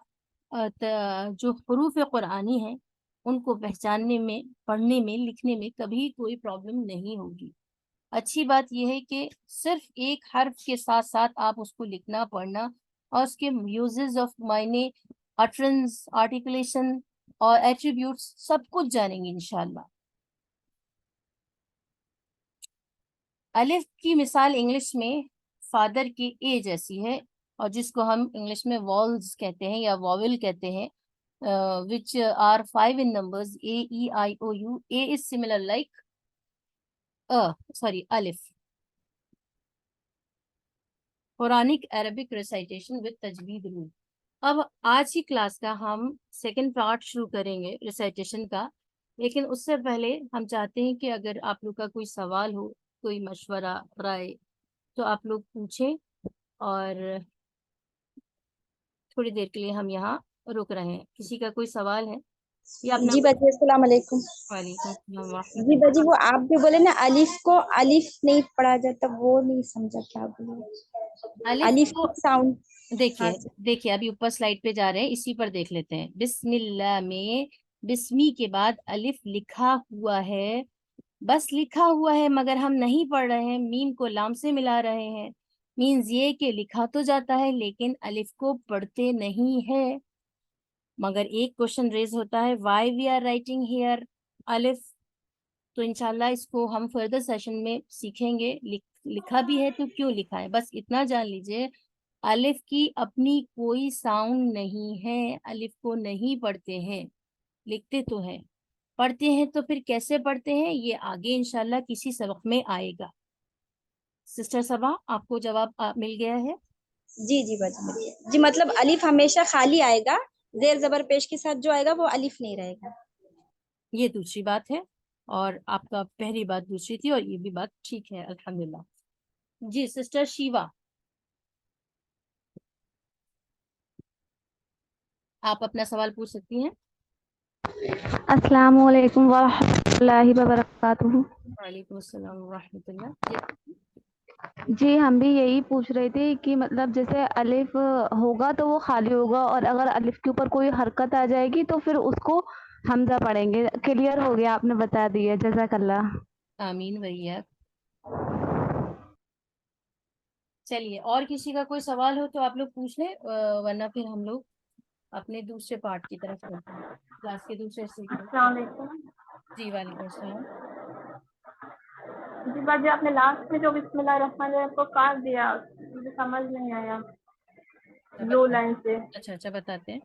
जो हुरूफ कुरानी है उनको पहचानने में, पढ़ने में, लिखने में कभी कोई प्रॉब्लम नहीं होगी। अच्छी बात यह है कि सिर्फ एक हर्फ के साथ साथ आप उसको लिखना, पढ़ना और उसके यूजेस ऑफ मायने, अटरेंस, आर्टिकुलेशन और एट्रीब्यूट्स सब कुछ जानेंगे इंशाल्लाह। अलिफ की मिसाल इंग्लिश में फादर की ए जैसी है, और जिसको हम इंग्लिश में वॉल्स कहते हैं या वॉवेल कहते हैं, which are 5 in numbers, A, E, I, O, U. A is similar like alif. Quranic Arabic recitation with tajweed rule. अब आज की क्लास का हम सेकंड पार्ट शुरू करेंगे रिसाइटेशन का, लेकिन उससे पहले हम चाहते हैं कि अगर आप लोग का कोई सवाल हो, कोई मशवरा, राय, तो आप लोग पूछें। और थोड़ी देर के लिए हम यहाँ रुक रहे हैं। किसी का कोई सवाल है या अपना? जी बाजी, अस्सलाम वालेकुम। वालेकुम सलाम व जी बाजी, वो आप जो बोले ना अलिफ को अलिफ नहीं पढ़ा जाता, वो नहीं समझा क्या बोले। अलिफ अलिफ को की साउंड। देखिए, हाँ देखिए अभी ऊपर स्लाइड पे जा रहे हैं, इसी पर देख लेते हैं। बिस्मिल्लाह में बिस्मी के बाद अलिफ लिखा हुआ है, बस लिखा हुआ है मगर हम नहीं पढ़ रहे हैं, मीम को लाम से मिला रहे हैं। मीन्स ये कि लिखा तो जाता है लेकिन अलिफ को पढ़ते नहीं है। मगर एक क्वेश्चन रेज होता है, why we are writing here अलिफ। तो इंशाल्लाह इसको हम फर्दर सेशन में सीखेंगे। लिखा भी है तो क्यों लिखा है, बस इतना जान लीजिए। अलिफ की अपनी कोई साउंड नहीं है, अलिफ को नहीं पढ़ते हैं। लिखते तो हैं, पढ़ते हैं तो फिर कैसे पढ़ते हैं ये आगे इंशाल्लाह किसी सबक में आएगा। सिस्टर सबा, आपको जवाब मिल गया है? जी जी बाजी जी, मतलब अलिफ हमेशा खाली आएगा, जेर जबर पेश के साथ जो आएगा वो अलिफ नहीं रहेगा। ये दूसरी बात है, और आपका पहली बात दूसरी थी, और ये भी बात ठीक है अल्हम्दुलिल्लाह। जी सिस्टर शिवा, आप अपना सवाल पूछ सकती हैं। अस्सलामु अलैकुम वरहमतुल्लाहि वबरकातुहू। वालेकुम अस्सलाम व रहमतुल्लाह। जी हम भी यही पूछ रहे थे कि मतलब जैसे अलिफ होगा तो वो खाली होगा, और अगर अलिफ के ऊपर कोई हरकत आ जाएगी तो फिर उसको हमजा पढ़ेंगे। क्लियर हो गया, आपने बता दिया, जज़ाकल्लाह। आमीन भैया। चलिए, और किसी का कोई सवाल हो तो आप लोग पूछ लें, वरना फिर हम लोग अपने दूसरे पार्ट की तरफ चलते हैं, क्लास के दूसरे सेक्शन। जी वालेकुम अस्सलाम। जी बाजी, आपने लास्ट में जो बिस्मिल्लाह रहमान रहीम को काट दिया, मुझे समझ नहीं आया ब्लू लाइन से। अच्छा बताते हैं।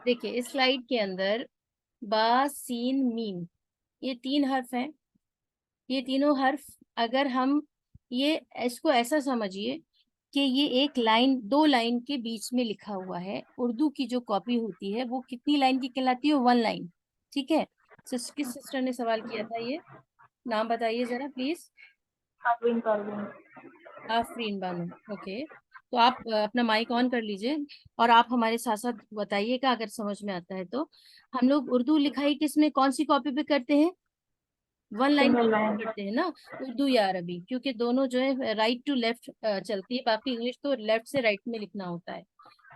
देखिए इस स्लाइड के अंदर बा सीन मीम, ये 3 हर्फ हैं। ये तीनों हर्फ अगर हम ये इसको ऐसा समझिए कि ये एक लाइन 2 लाइन के बीच में लिखा हुआ है। उर्दू की जो कॉपी होती है वो कितनी लाइन की कहलाती है? 1 लाइन। ठीक है। किस सिस्टर ने सवाल किया था? ये नाम बताइए जरा प्लीज। आफरीन बानो। ओके, तो आप अपना माइक ऑन कर लीजिए और आप हमारे साथ साथ बताइएगा अगर समझ में आता है तो। हम लोग उर्दू लिखाई किस में, कौन सी कॉपी पे करते हैं? 1 लाइन करते हैं ना, उर्दू या अरबी, क्योंकि दोनों जो है राइट टू लेफ्ट चलती है, बाकी इंग्लिश तो लेफ्ट से राइट में लिखना होता है।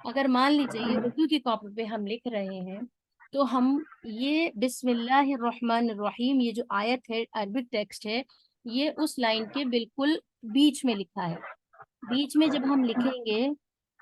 अगर मान लीजिए ये उर्दू की कॉपी पे हम लिख रहे हैं तो हम ये बिस्मिल्लाहिर्रहमानिर्रहीम, ये जो आयत है, अरबिक टेक्स्ट है, ये उस लाइन के बिल्कुल बीच में लिखा है। बीच में जब हम लिखेंगे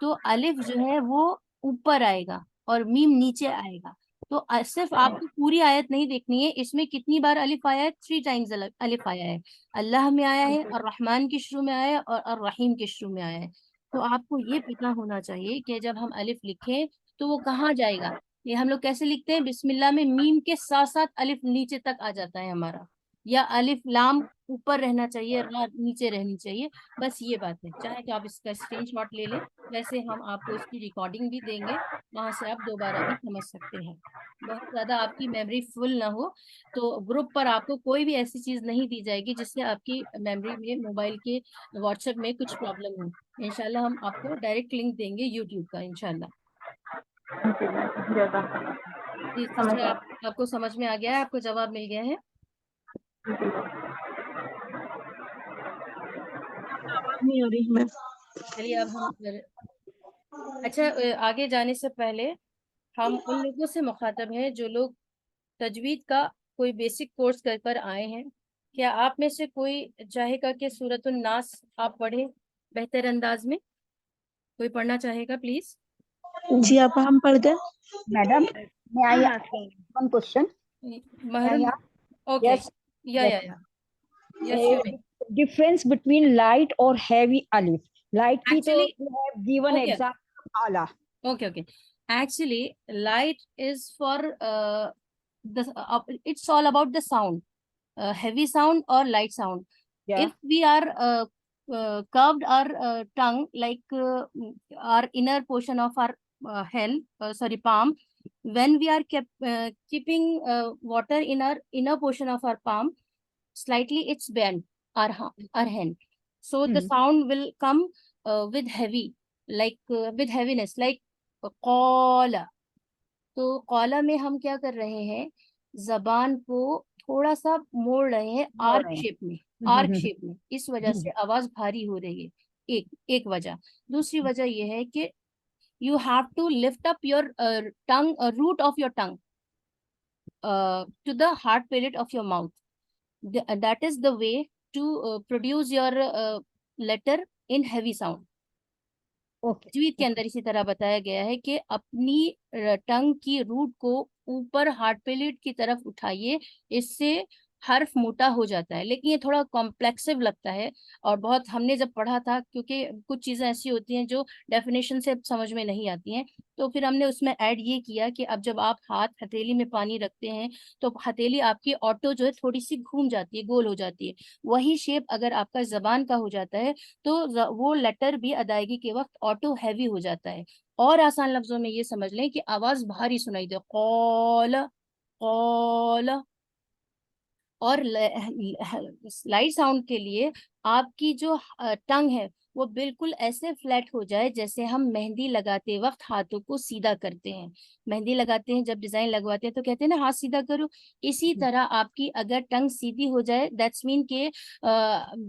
तो अलिफ जो है वो ऊपर आएगा और मीम नीचे आएगा। तो सिर्फ आपको पूरी आयत नहीं देखनी है, इसमें कितनी बार अलिफ आया है? 3 टाइम्स अलिफ आया है। अल्लाह में आया है, और रहमान के शुरू में आया है, और रहीम के शुरू में आया है। तो आपको ये पता होना चाहिए कि जब हम अलिफ लिखें तो वो कहाँ जाएगा। ये हम लोग कैसे लिखते हैं? बिस्मिल्लाह में मीम के साथ साथ अलिफ नीचे तक आ जाता है हमारा, या अलिफ लाम ऊपर रहना चाहिए, रा नीचे रहनी चाहिए। बस ये बात है। चाहे तो आप इसका स्क्रीनशॉट ले लें, वैसे हम आपको इसकी रिकॉर्डिंग भी देंगे, वहां से आप दोबारा भी समझ सकते हैं। बहुत ज्यादा आपकी मेमोरी फुल ना हो तो ग्रुप पर आपको कोई भी ऐसी चीज नहीं दी जाएगी जिससे आपकी मेमोरी में, मोबाइल के व्हाट्सएप में कुछ प्रॉब्लम हो। इंशाल्लाह हम आपको डायरेक्ट लिंक देंगे यूट्यूब का इंशाल्लाह। जी सिस्टर, आपको समझ में आ गया है? आपको जवाब मिल गया है? नहीं हो रही मैं। चलिए अब हम अच्छा, आगे जाने से पहले हम उन लोगों से मुखातब हैं जो लोग तजवीद का कोई बेसिक कोर्स कर कर आए हैं। क्या आप में से कोई चाहेगा कि सूरतुन नास आप पढ़ें बेहतर अंदाज में? कोई पढ़ना चाहेगा प्लीज? जी आप हम पढ़ गए। Madam, may I ask one question? Maroon, Yeah, okay, yes, या yes. Yes you may. Difference between light or heavy alif. Light की तो Actually, you have given okay. example ala. Okay. Actually, light is for it's all about the sound, heavy sound or light sound. Yeah. If we are curved our tongue, like our inner portion of our palm, when we are keeping water in our inner portion of our palm, slightly it's bent our hand. So the sound will come with heavy, like with heaviness, like कौला। तो कौला में हम क्या कर रहे हैं? जबान को थोड़ा सा मोड़ रहे हैं आर्क शेप में, आर्क शेप में। इस वजह से आवाज भारी हो रही है, एक वजह। दूसरी वजह यह है कि you have to lift up your tongue, root of your tongue to the hard palate of your mouth. That is the way to produce your letter in heavy sound. तजवीद के अंदर इसी तरह बताया गया है कि अपनी टंग की रूट को ऊपर हार्ट पैलेट की तरफ उठाइए, इससे حرف موٹا ہو جاتا ہے، لیکن یہ تھوڑا کمپلیکسو لگتا ہے اور بہت ہم نے جب پڑھا تھا، کیونکہ کچھ چیزیں ایسی ہوتی ہیں جو ڈیفینیشن سے سمجھ میں نہیں آتی ہیں، تو پھر ہم نے اس میں ایڈ یہ کیا کہ اب جب آپ ہاتھ ہتھیلی میں پانی رکھتے ہیں تو ہتھیلی آپ کی آٹو جو ہے تھوڑی سی گھوم جاتی ہے، گول ہو جاتی ہے. وہی شیپ اگر آپ کا زبان کا ہو جاتا ہے تو وہ لیٹر بھی ادائیگی کے وقت آٹو ہیوی ہو جاتا ہے. اور آسان لفظوں میں یہ سمجھ لیں کہ آواز بھاری سنائی دے، قول قول. اور لائٹ ساؤنڈ کے لیے آپ کی جو ٹنگ ہے وہ بالکل ایسے فلیٹ ہو جائے جیسے ہم مہندی لگاتے وقت ہاتھوں کو سیدھا کرتے ہیں. مہندی لگاتے ہیں جب ڈیزائن لگواتے ہیں تو کہتے ہیں نا ہاتھ سیدھا کرو، اسی طرح آپ کی اگر ٹنگ سیدھی ہو جائے دیٹس مین کہ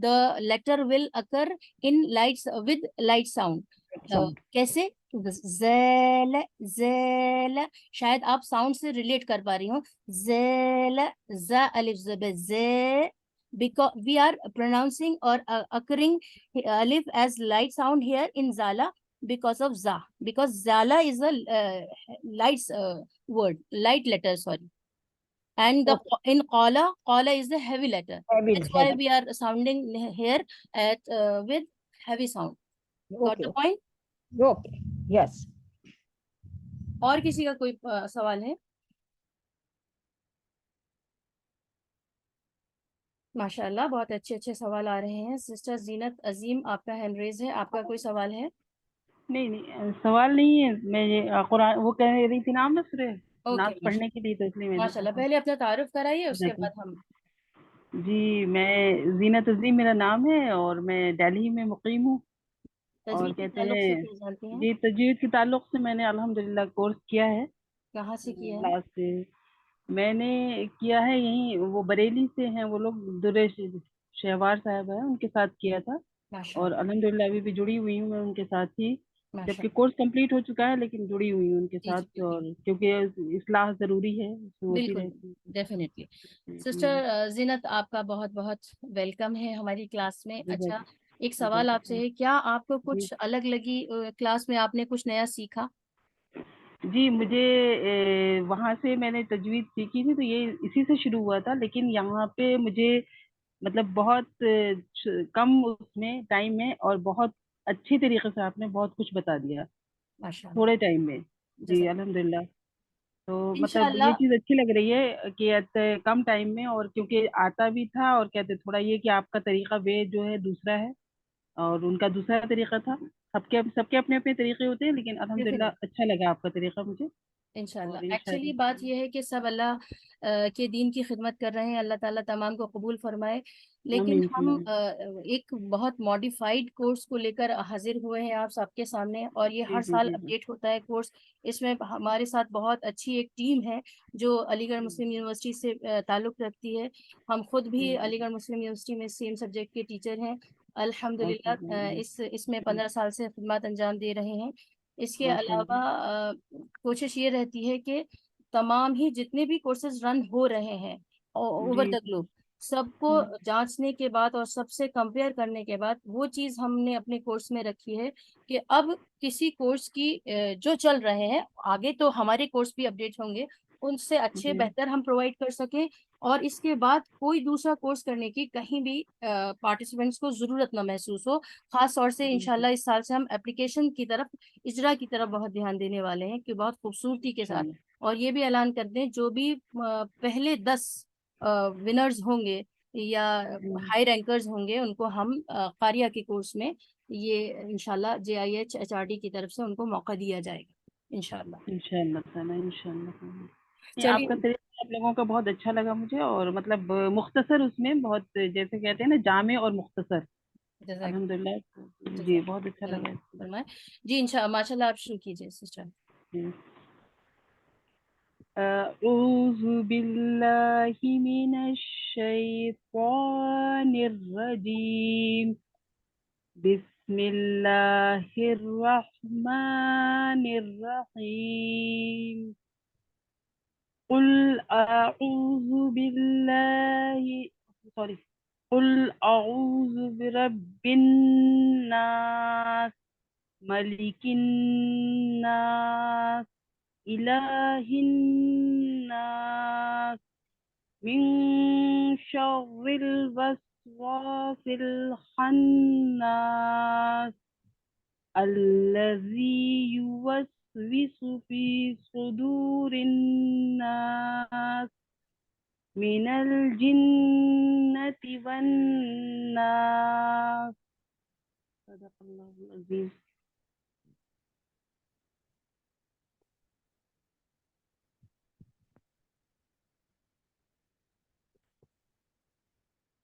the letter will occur in light with light sound. Sound. کیسے؟ زیل زیل، شاید آپ ساؤنڈ سے ریلیٹ کر پا رہی ہوں. زیل ز الف زب ز، because we are pronouncing or occurring alif as light sound here in zala because of za, because zala is a light word, light letter, sorry. And the in qala is the heavy letter. Heavy, That's why heavy. we are sounding here at with heavy sound. Got Okay, the point? okay, yes. اور کسی کا کوئی سوال ہے؟ ماشاء اللہ بہت اچھے اچھے سوال آ رہے ہیں. سسٹر زینت عظیم آپ کا ہینڈ ریز ہے، آپ کا کوئی سوال ہے؟ نہیں سوال نہیں ہے. میں یہ قرآن وہ کہہ رہی تھی نام سورہ اوکے نعت پڑھنے کے لیے، تو اس لیے میں ماشاء اللہ. پہلے اپنا تعارف کرائیے، اس کے نے بعد ہم. جی میں زینت عظیم میرا نام ہے اور میں دہلی میں مقیم ہوں. اور تجوید کے کہتے تعلق ہیں سے کیا جانتے ہیں؟ جی تجوید کے تعلق سے میں نے الحمدللہ کورس کیا ہے. کہاں سے کیا ہے؟ لاسٹ سے میں نے کیا ہے یہیں، وہ بریلی سے ہیں وہ لوگ، دریش شہوار صاحب ہیں، ان کے ساتھ کیا تھا. ماشاء اور اللہ الحمدللہ ابھی بھی جڑی ہوئی ہوں میں ان کے ساتھ ہی، ماشاء جبکہ کورس کمپلیٹ ہو چکا ہے لیکن جڑی ہوئی ہوں ان کے اللہ. جی ساتھ. جی اور جی کیونکہ اصلاح ضروری ہے، اس میں ہوتی بالکل رہتی ڈیفینیٹلی. ہے. سسٹر زینت آپ کا بہت بہت ویلکم ہے ہماری کلاس میں. اچھا ایک سوال آپ سے جی ہے، کیا آپ کو جی کچھ الگ لگی کلاس میں؟ آپ نے کچھ نیا سیکھا؟ جی مجھے وہاں سے میں نے تجوید سیکھی تھی تو یہ اسی سے شروع ہوا تھا، لیکن یہاں پہ مجھے مطلب بہت کم اس میں ٹائم میں اور بہت اچھی طریقے سے آپ نے بہت کچھ بتا دیا ماشاء اللہ. تھوڑے ٹائم میں. جی جزاک الحمدللہ. تو مطلب انشاءاللہ. یہ چیز اچھی لگ رہی ہے کہ کم ٹائم میں، اور کیونکہ آتا بھی تھا، اور کہتے تھوڑا یہ کہ آپ کا طریقہ وے جو ہے دوسرا ہے اور ان کا دوسرا طریقہ تھا. سب کے اپنے اپنے طریقے ہوتے ہیں، لیکن الحمدللہ اچھا لگا آپ کا طریقہ مجھے. انشاءاللہ اور ایکچولی انشاءاللہ بات یہ ہے کہ سب اللہ کے دین کی خدمت کر رہے ہیں، اللہ تعالیٰ تمام کو قبول فرمائے. لیکن آمین ہم ایک بہت ماڈیفائڈ کورس کو لے کر حاضر ہوئے ہیں آپ سب کے سامنے، اور یہ جی ہر جی سال جی جی اپڈیٹ ہوتا ہے کورس. اس میں ہمارے ساتھ بہت اچھی ایک ٹیم ہے جو علی گڑھ مسلم یونیورسٹی سے تعلق رکھتی ہے. ہم خود بھی علی گڑھ مسلم یونیورسٹی میں سیم سبجیکٹ کے ٹیچر ہیں الحمدللہ. اس میں 15 سال سے خدمات انجام دے رہے ہیں. اس کے ماشاء اللہ. علاوہ کوشش یہ رہتی ہے کہ تمام ہی جتنے بھی کورسز رن ہو رہے ہیں اوور جی دا گلوب، سب کو جانچنے کے بعد اور سب سے کمپیئر کرنے کے بعد وہ چیز ہم نے اپنے کورس میں رکھی ہے کہ اب کسی کورس کی جو چل رہے ہیں آگے تو ہمارے کورس بھی اپڈیٹ ہوں گے، ان سے اچھے جی بہتر ہم پرووائڈ کر سکیں، اور اس کے بعد کوئی دوسرا کورس کرنے کی کہیں بھی پارٹیسپینٹس کو ضرورت نہ محسوس ہو. خاص طور سے انشاءاللہ اس سال سے ہم اپلیکیشن کی طرف، اجرا کی طرف بہت دھیان دینے والے ہیں کہ بہت خوبصورتی کے ساتھ. اور یہ بھی اعلان کر دیں جو بھی پہلے 10 ونرز ہوں گے یا ہائی رینکرز ہوں گے ان کو ہم قاریہ کے کورس میں یہ انشاءاللہ JIH HRD کی طرف سے ان کو موقع دیا جائے گا انشاءاللہ. انشاءاللہ تعالیٰ انشاءاللہ تعالیٰ. آپ کا چلیے طریقہ آپ لوگوں کا بہت اچھا لگا مجھے، اور مطلب مختصر، اس میں بہت جیسے کہتے ہیں نا جامع اور مختصر. جزاک الحمدللہ. جی بہت اچھا اللہ لگا. فرمائے. جی انشاءاللہ ماشاءاللہ آپ شروع کیجیے سسٹر. أعوذ بالله من الشيطان الرجيم. بسم الله الرحمن الرحيم. قل أعوذ بالله قل أعوذ برب الناس، ملك الناس، إله الناس، من شر الوسواس الخناس الذي يوسوس في صدور الناس من الجنة والناس. صدق الله العظيم.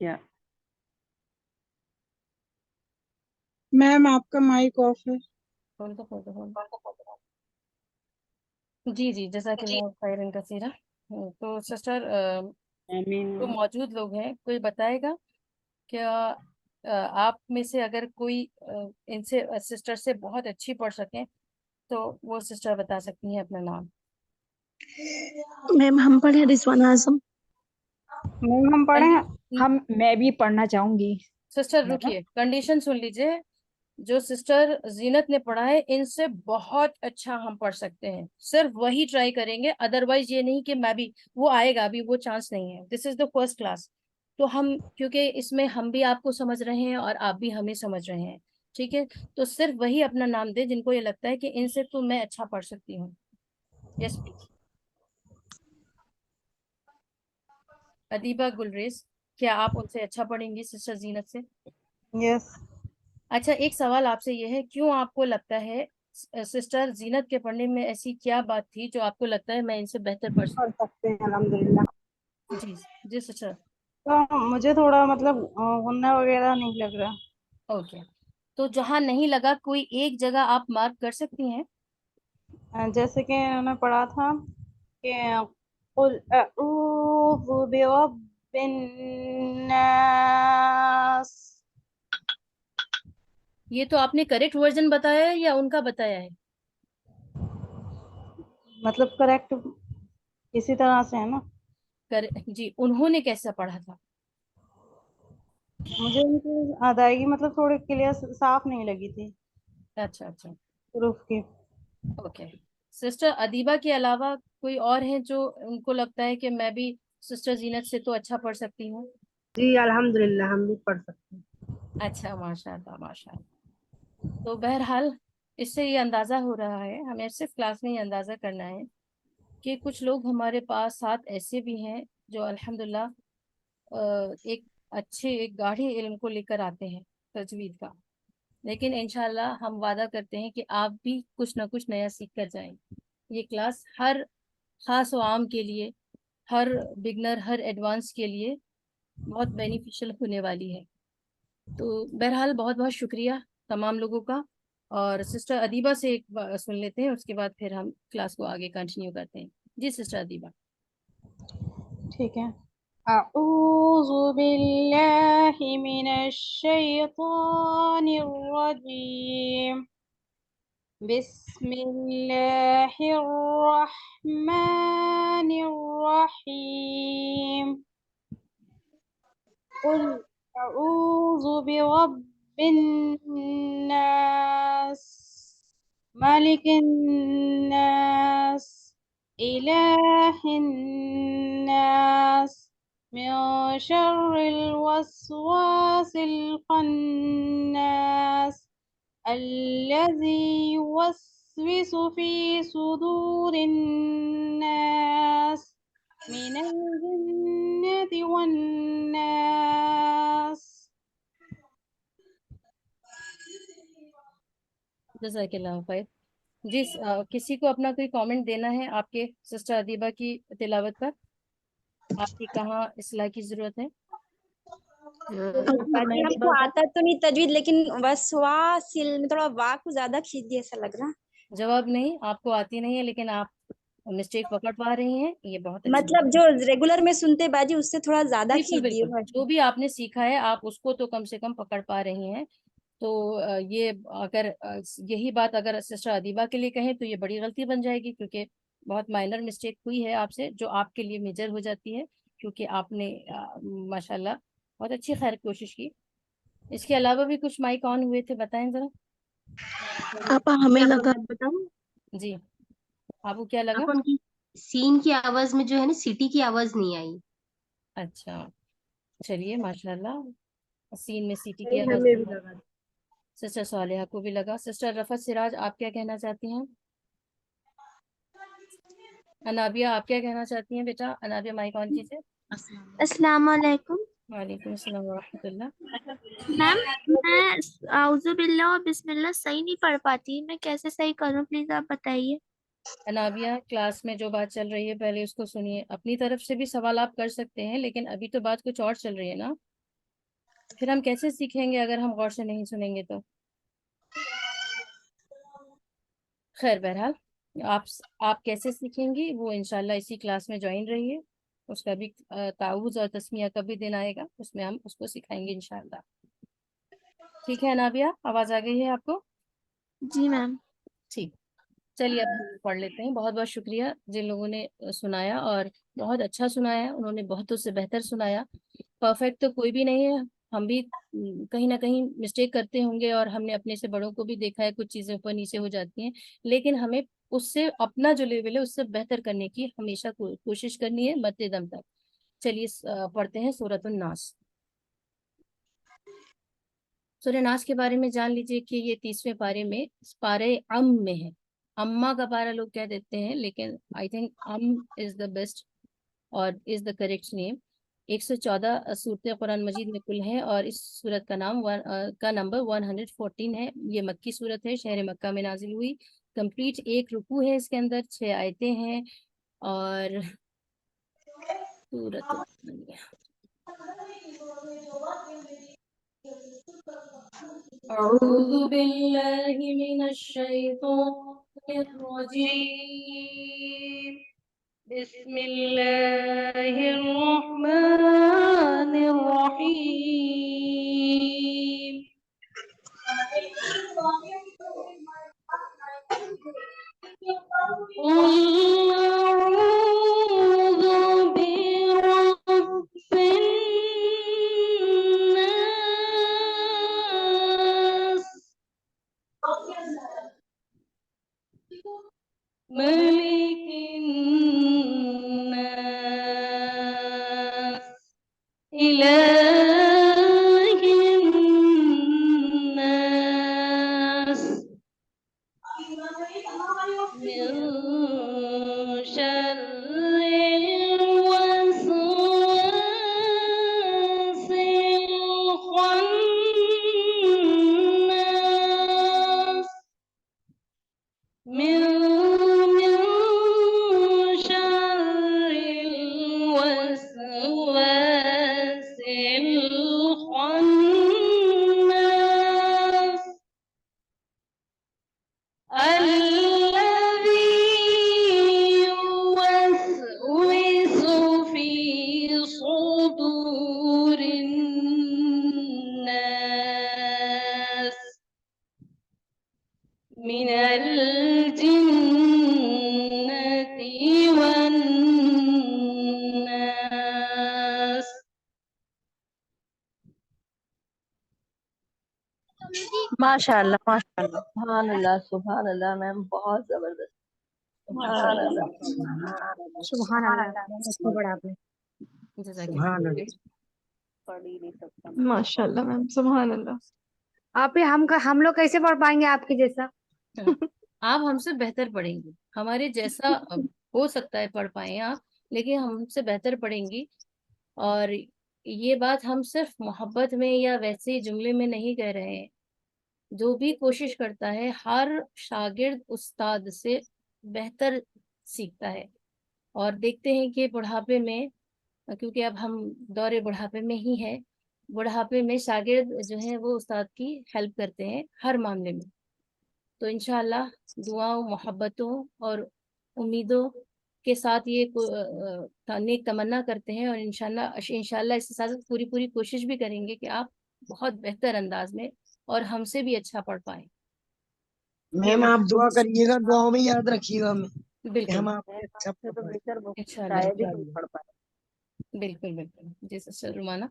کیا मैम आपका माइक ऑफ है. कौन सा फोटो कौन जी जी जज़ाकल्लाह खैरन कसीरा। तो सिस्टर آمین. तो मौजूद लोग हैं, कोई बताएगा क्या आप में से अगर कोई इनसे सिस्टर से बहुत अच्छी पढ़ सकें तो वो सिस्टर बता सकती हैं अपना नाम। मैम हम पढ़े रिजवान आजम. मैम हम पढ़े मैं भी पढ़ना चाहूंगी. सिस्टर रुकिए, कंडीशन सुन लीजिए। जो सिस्टर जीनत ने पढ़ा है इनसे बहुत अच्छा हम पढ़ सकते हैं, सिर्फ वही ट्राई करेंगे, अदरवाइज ये नहीं कि मैं भी, वो आएगा, अभी वो चांस नहीं है। This is the first class. तो हम, क्योंकि इसमें हम भी आपको समझ रहे हैं और आप भी हमें समझ रहे हैं, ठीक है, तो सिर्फ वही अपना नाम दे जिनको ये लगता है कि इनसे तो मैं अच्छा पढ़ सकती हूँ। Yes please. अदीबा गुलरेज, क्या आप उनसे अच्छा पढ़ेंगी सिस्टर जीनत से? यस. अच्छा, एक सवाल आपसे ये है, क्यों आपको लगता है सिस्टर जीनत के पढ़ने में ऐसी क्या बात थी जो आपको लगता है मैं इनसे बेहतर पढ़ पढ़ सकते हैं अल्हम्दुलिल्लाह. जी जी सिस्टर। तो मुझे थोड़ा मतलब गुन्ना वगैरह नहीं लग रहा. ओके, तो जहाँ नहीं लगा कोई एक जगह आप मार्क कर सकती हैं। जैसे कि उन्होंने पढ़ा था कि कुल अऊज़ु बिरब्बिन नास. ये तो आपने करेक्ट वर्जन बताया है या उनका बताया है? मतलब करेक्ट इसी तरह से है ना. जी, उन्होंने कैसा पढ़ा था? मुझे उनकी अदायगी मतलब थोड़ी क्लियर साफ नहीं लगी थी अच्छा अच्छा, प्रूफ की. ओके। सिस्टर अदीबा के अलावा कोई और है जो उनको लगता है कि मैं भी सिस्टर जीनत से तो अच्छा पढ़ सकती हूँ? जी अल्हम्दुलिल्लाह हम भी पढ़ सकते हैं. अच्छा, माशाल्लाह माशाल्लाह। तो बहरहाल इससे ये अंदाज़ा हो रहा है, हमें सिर्फ क्लास में ये अंदाज़ा करना है कि कुछ लोग हमारे पास साथ ऐसे भी हैं जो अल्हम्दुलिल्लाह एक अच्छे, एक गाढ़े इल्म को लेकर आते हैं, तजवीद का। लेकिन इंशाल्लाह हम वादा करते हैं कि आप भी कुछ ना कुछ नया सीख कर जाएंगे। ये क्लास हर खास व आम के लिए, हर बिगनर, हर एडवांस के लिए बहुत बेनिफिशियल होने वाली है। तो बहरहाल बहुत बहुत शुक्रिया तमाम लोगों का। और सिस्टर अदीबा से एक सुन लेते हैं, उसके बाद फिर हम क्लास को आगे कंटिन्यू करते हैं। जी सिस्टर अदीबा। ठीक है. अऊज़ु बिल्लाहि मिनश शैतानिर रजीम. बिस्मिल्लाहिर रहमानिर रहीम. कुल अऊज़ु बिरब्बिन नास मलिकिन नास इलाहिन नास मिन शर्रिल वस्वासिल खन्नास الذي يوسوس في صدور الناس من الجنة والناس. जज़ाकल्लाह खैर। जी किसी को अपना कोई कमेंट देना है आपके सिस्टर अदीबा की तिलावत पर? आपकी कहाँ इस्लाह की जरूरत है? बाकी हमको आता तो नहीं तजवीद, लेकिन वसवासिल में थोड़ा वाक को ज्यादा खींच दिया ऐसा लग रहा. जवाब नहीं, आपको आती नहीं है लेकिन आप मिस्टेक पकड़ पा रही हैं, ये बहुत अच्छी मतलब जो रेगुलर में सुनते बाजी उससे थोड़ा ज्यादा बिल्कुल खींच दिए. बिल्कुल, जो भी आपने सीखा है आप उसको तो कम से कम पकड़ पा रही हैं। तो ये अगर यही बात अगर सिस्टर अदीबा के लिए कहें तो ये बड़ी गलती बन जाएगी, क्योंकि बहुत माइनर मिस्टेक हुई है आपसे जो आपके लिए मेजर हो जाती है, क्योंकि आपने माशाल्लाह बहुत अच्छी खैर कोशिश की। इसके अलावा भी कुछ माइक ऑन हुए थे, बताएं जरा। आपा हमें लगा बताऊं जी, आपको क्या लगा? आपको उनकी सीन की आवाज में जो है ना सिटी की आवाज नहीं आई. अच्छा, चलिए माशाल्लाह, सीन में सीटी की आवाज हमें भी लगा। सिस्टर सालिहा को भी लगा। सिस्टर रफत सिराज, आप क्या कहना चाहती हैं? अनाबिया, आप क्या कहना चाहती हैं बेटा? अनाबिया माइक ऑन कीजिए। अस्सलाम वालेकुम वालेकुम अस्सलाम व रहमतुल्लाह। मैम। मैं आउज़ु बिल्लाह और बिस्मिल्लाह सही नहीं पढ़ पाती, मैं कैसे सही करूं, प्लीज आप बताइए। अनाबिया, क्लास में जो बात चल रही है पहले उसको सुनिए। अपनी तरफ से भी सवाल आप कर सकते हैं, लेकिन अभी तो बात कुछ और चल रही है ना, फिर हम कैसे सीखेंगे अगर हम गौर से नहीं सुनेंगे तो। खैर, बहरहाल आप आप कैसे सीखेंगी वो इंशाल्लाह इसी क्लास में ज्वाइन रहिए। उसका भी ताउज़ और तस्मिया का भी दिन आएगा, उसमें हम उसको सिखाएंगे इंशाल्लाह। ठीक है अनाबिया, आवाज आ गई है आपको? जी मैम। ठीक, चलिए अब हम पढ़ लेते हैं। बहुत बहुत शुक्रिया जिन लोगों ने सुनाया, और बहुत अच्छा सुनाया, उन्होंने बहुतों से बेहतर सुनाया। परफेक्ट तो कोई भी नहीं है, हम भी कहीं ना कहीं मिस्टेक करते होंगे, और हमने अपने से बड़ों को भी देखा है, कुछ चीजें ऊपर नीचे हो जाती हैं, लेकिन हमें उससे अपना जो लेवल है उससे बेहतर करने की हमेशा कोशिश करनी है मरते दम तक। चलिए पढ़ते हैं सूरतुन नास। सूरह नास के बारे में जान लीजिए कि ये 30वें पारे में, पारे अम में है। अम्मा का पारा लोग कह देते हैं, लेकिन I think um is the best और इज द करेक्ट नेम। 114 सूरतें कुरान मजीद में कुल हैं, और इस सूरत का नाम का नंबर 114 है। ये मक्की सूरत है, शहर मक्का में नाजिल हुई। कंप्लीट 1 रुकू है इसके अंदर, 6 आयतें हैं। और सूरत أعوذ بالله من الشيطان الرجيم بسم الله الرحمن الرحيم أعوذ برب الناس ملك الناس إله الناس من شر الوسواس الخناس من شر الوسواس الخناس الذي يوسوس في صدور الناس من الجنة والناس. माशाल्लाह सुभान अल्लाह मैम, बहुत जबरदस्त। सुभान अल्लाह। सुभान अल्लाह, अच्छा पढ़ा आपने। पढ़ ही नहीं सकता। माशाल्लाह मैम, सुभान अल्लाह। आप हम लोग कैसे पढ़ पाएंगे आपके जैसा? आप हमसे बेहतर पढ़ेंगी, हमारे जैसा हो सकता है पढ़ पाए आप, लेकिन हम हमसे बेहतर पढ़ेंगी। और ये बात हम सिर्फ मोहब्बत में या वैसे जुमले में नहीं कह रहे हैं। जो भी कोशिश करता है, हर शागिर्द उस्ताद से बेहतर सीखता है। और देखते हैं कि बुढ़ापे में, क्योंकि अब हम दौरे बुढ़ापे में ही है, बुढ़ापे में शागिर्द जो है वो उस्ताद की हेल्प करते हैं हर मामले में। तो इंशाल्लाह दुआओं, मोहब्बतों और उम्मीदों के साथ ये नेक तमन्ना करते हैं, और इंशाल्लाह इसके साथ पूरी पूरी कोशिश भी करेंगे कि आप बहुत बेहतर अंदाज में और हमसे भी अच्छा पढ़ पाए। मैम आप दुआ करिएगा, दुआओं में याद रखिएगा हमें कि बिल्कुल हम आपसे अच्छा तो पढ़ पाएं। बेहतर वो इंशाल्लाह। शायद ही कोई पढ़ पाए। बिल्कुल बिल्कुल जी सिस्टर रुमाना।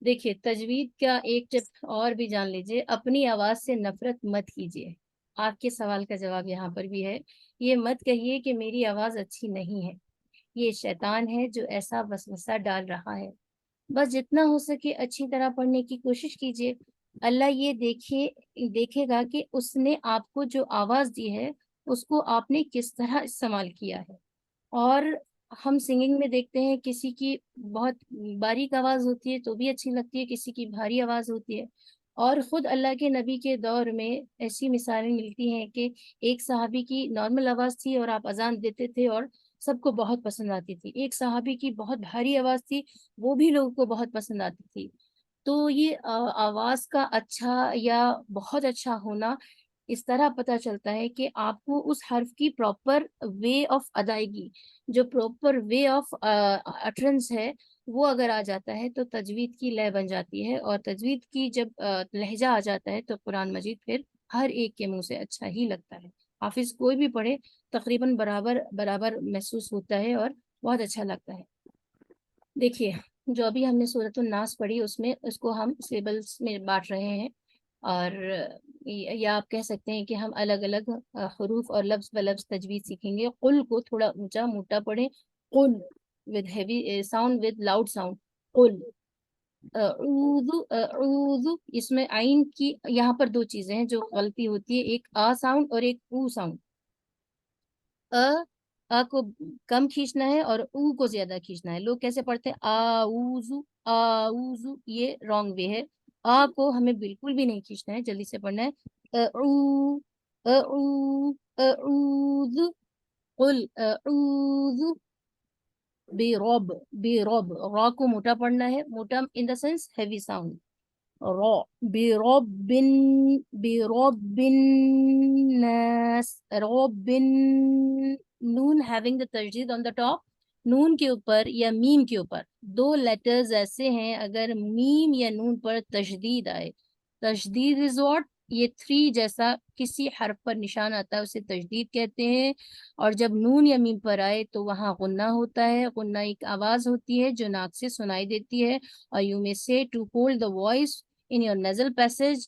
देखिए, तजवीद का एक टिप और भी जान लीजिए। अपनी आवाज से नफरत मत कीजिए। आपके सवाल का जवाब यहाँ पर भी है। ये मत कहिए कि मेरी आवाज अच्छी नहीं है। یہ شیطان ہے جو ایسا وسوسہ ڈال رہا ہے. بس جتنا ہو سکے اچھی طرح پڑھنے کی کوشش کیجیے. اللہ یہ دیکھے گا کہ اس نے آپ کو جو آواز دی ہے اس کو آپ نے کس طرح استعمال کیا ہے. اور ہم سنگنگ میں دیکھتے ہیں کسی کی بہت باریک آواز ہوتی ہے تو بھی اچھی لگتی ہے، کسی کی بھاری آواز ہوتی ہے. اور خود اللہ کے نبی کے دور میں ایسی مثالیں ملتی ہیں کہ ایک صحابی کی نارمل آواز تھی اور آپ اذان دیتے تھے اور سب کو بہت پسند آتی تھی. ایک صحابی کی بہت بھاری آواز تھی، وہ بھی لوگوں کو بہت پسند آتی تھی. تو یہ آواز کا اچھا یا بہت اچھا ہونا اس طرح پتہ چلتا ہے کہ آپ کو اس حرف کی پراپر وے آف ادائیگی، جو پراپر وے آف اٹرنس ہے وہ اگر آ جاتا ہے تو تجوید کی لے بن جاتی ہے. اور تجوید کی جب لہجہ آ جاتا ہے تو قرآن مجید پھر ہر ایک کے منہ سے اچھا ہی لگتا ہے. حافظ کوئی بھی پڑھے تقریباً برابر محسوس ہوتا ہے اور بہت اچھا لگتا ہے. دیکھیے جو ابھی ہم نے سورۃ الناس پڑھی اس کو ہم سیبلز میں بانٹ رہے ہیں، اور یا آپ کہہ سکتے ہیں کہ ہم الگ الگ حروف اور لفظ بلفظ تجوید سیکھیں گے. قل کو تھوڑا اونچا موٹا پڑھیں، قل with heavy sound with loud sound. قل. اعوذ اس میں عین کی یہاں پر دو چیزیں ہیں جو غلطی ہوتی ہے، ایک آ ساؤنڈ اور ایک او ساؤنڈ. کو کم کھینچنا ہے اور او کو زیادہ کھینچنا ہے. لوگ کیسے پڑھتے ہیں آؤزو آؤزو، یہ رانگ وے ہے. کو ہمیں بالکل بھی نہیں کھینچنا ہے، جلدی سے پڑھنا ہے. اعو اعو اعوذ. قل اعوذ برب را کو موٹا پڑھنا ہے، موٹا ان دا سینس ہیوی ساؤنڈ. را برب الناس. رب نون having the تشدید on the top. نون کے اوپر یا میم کے اوپر دو لیٹرز ایسے ہیں اگر میم یا نون پر تشدید آئے، تشدید از واٹ، یہ 3 جیسا کسی حرف پر نشان آتا ہے اسے تشدید کہتے ہیں. اور جب نون یا میم پر آئے تو وہاں غنہ ہوتا ہے. غنہ ایک آواز ہوتی ہے جو ناک سے سنائی دیتی ہے. اور you may say to hold the voice in your nasal passage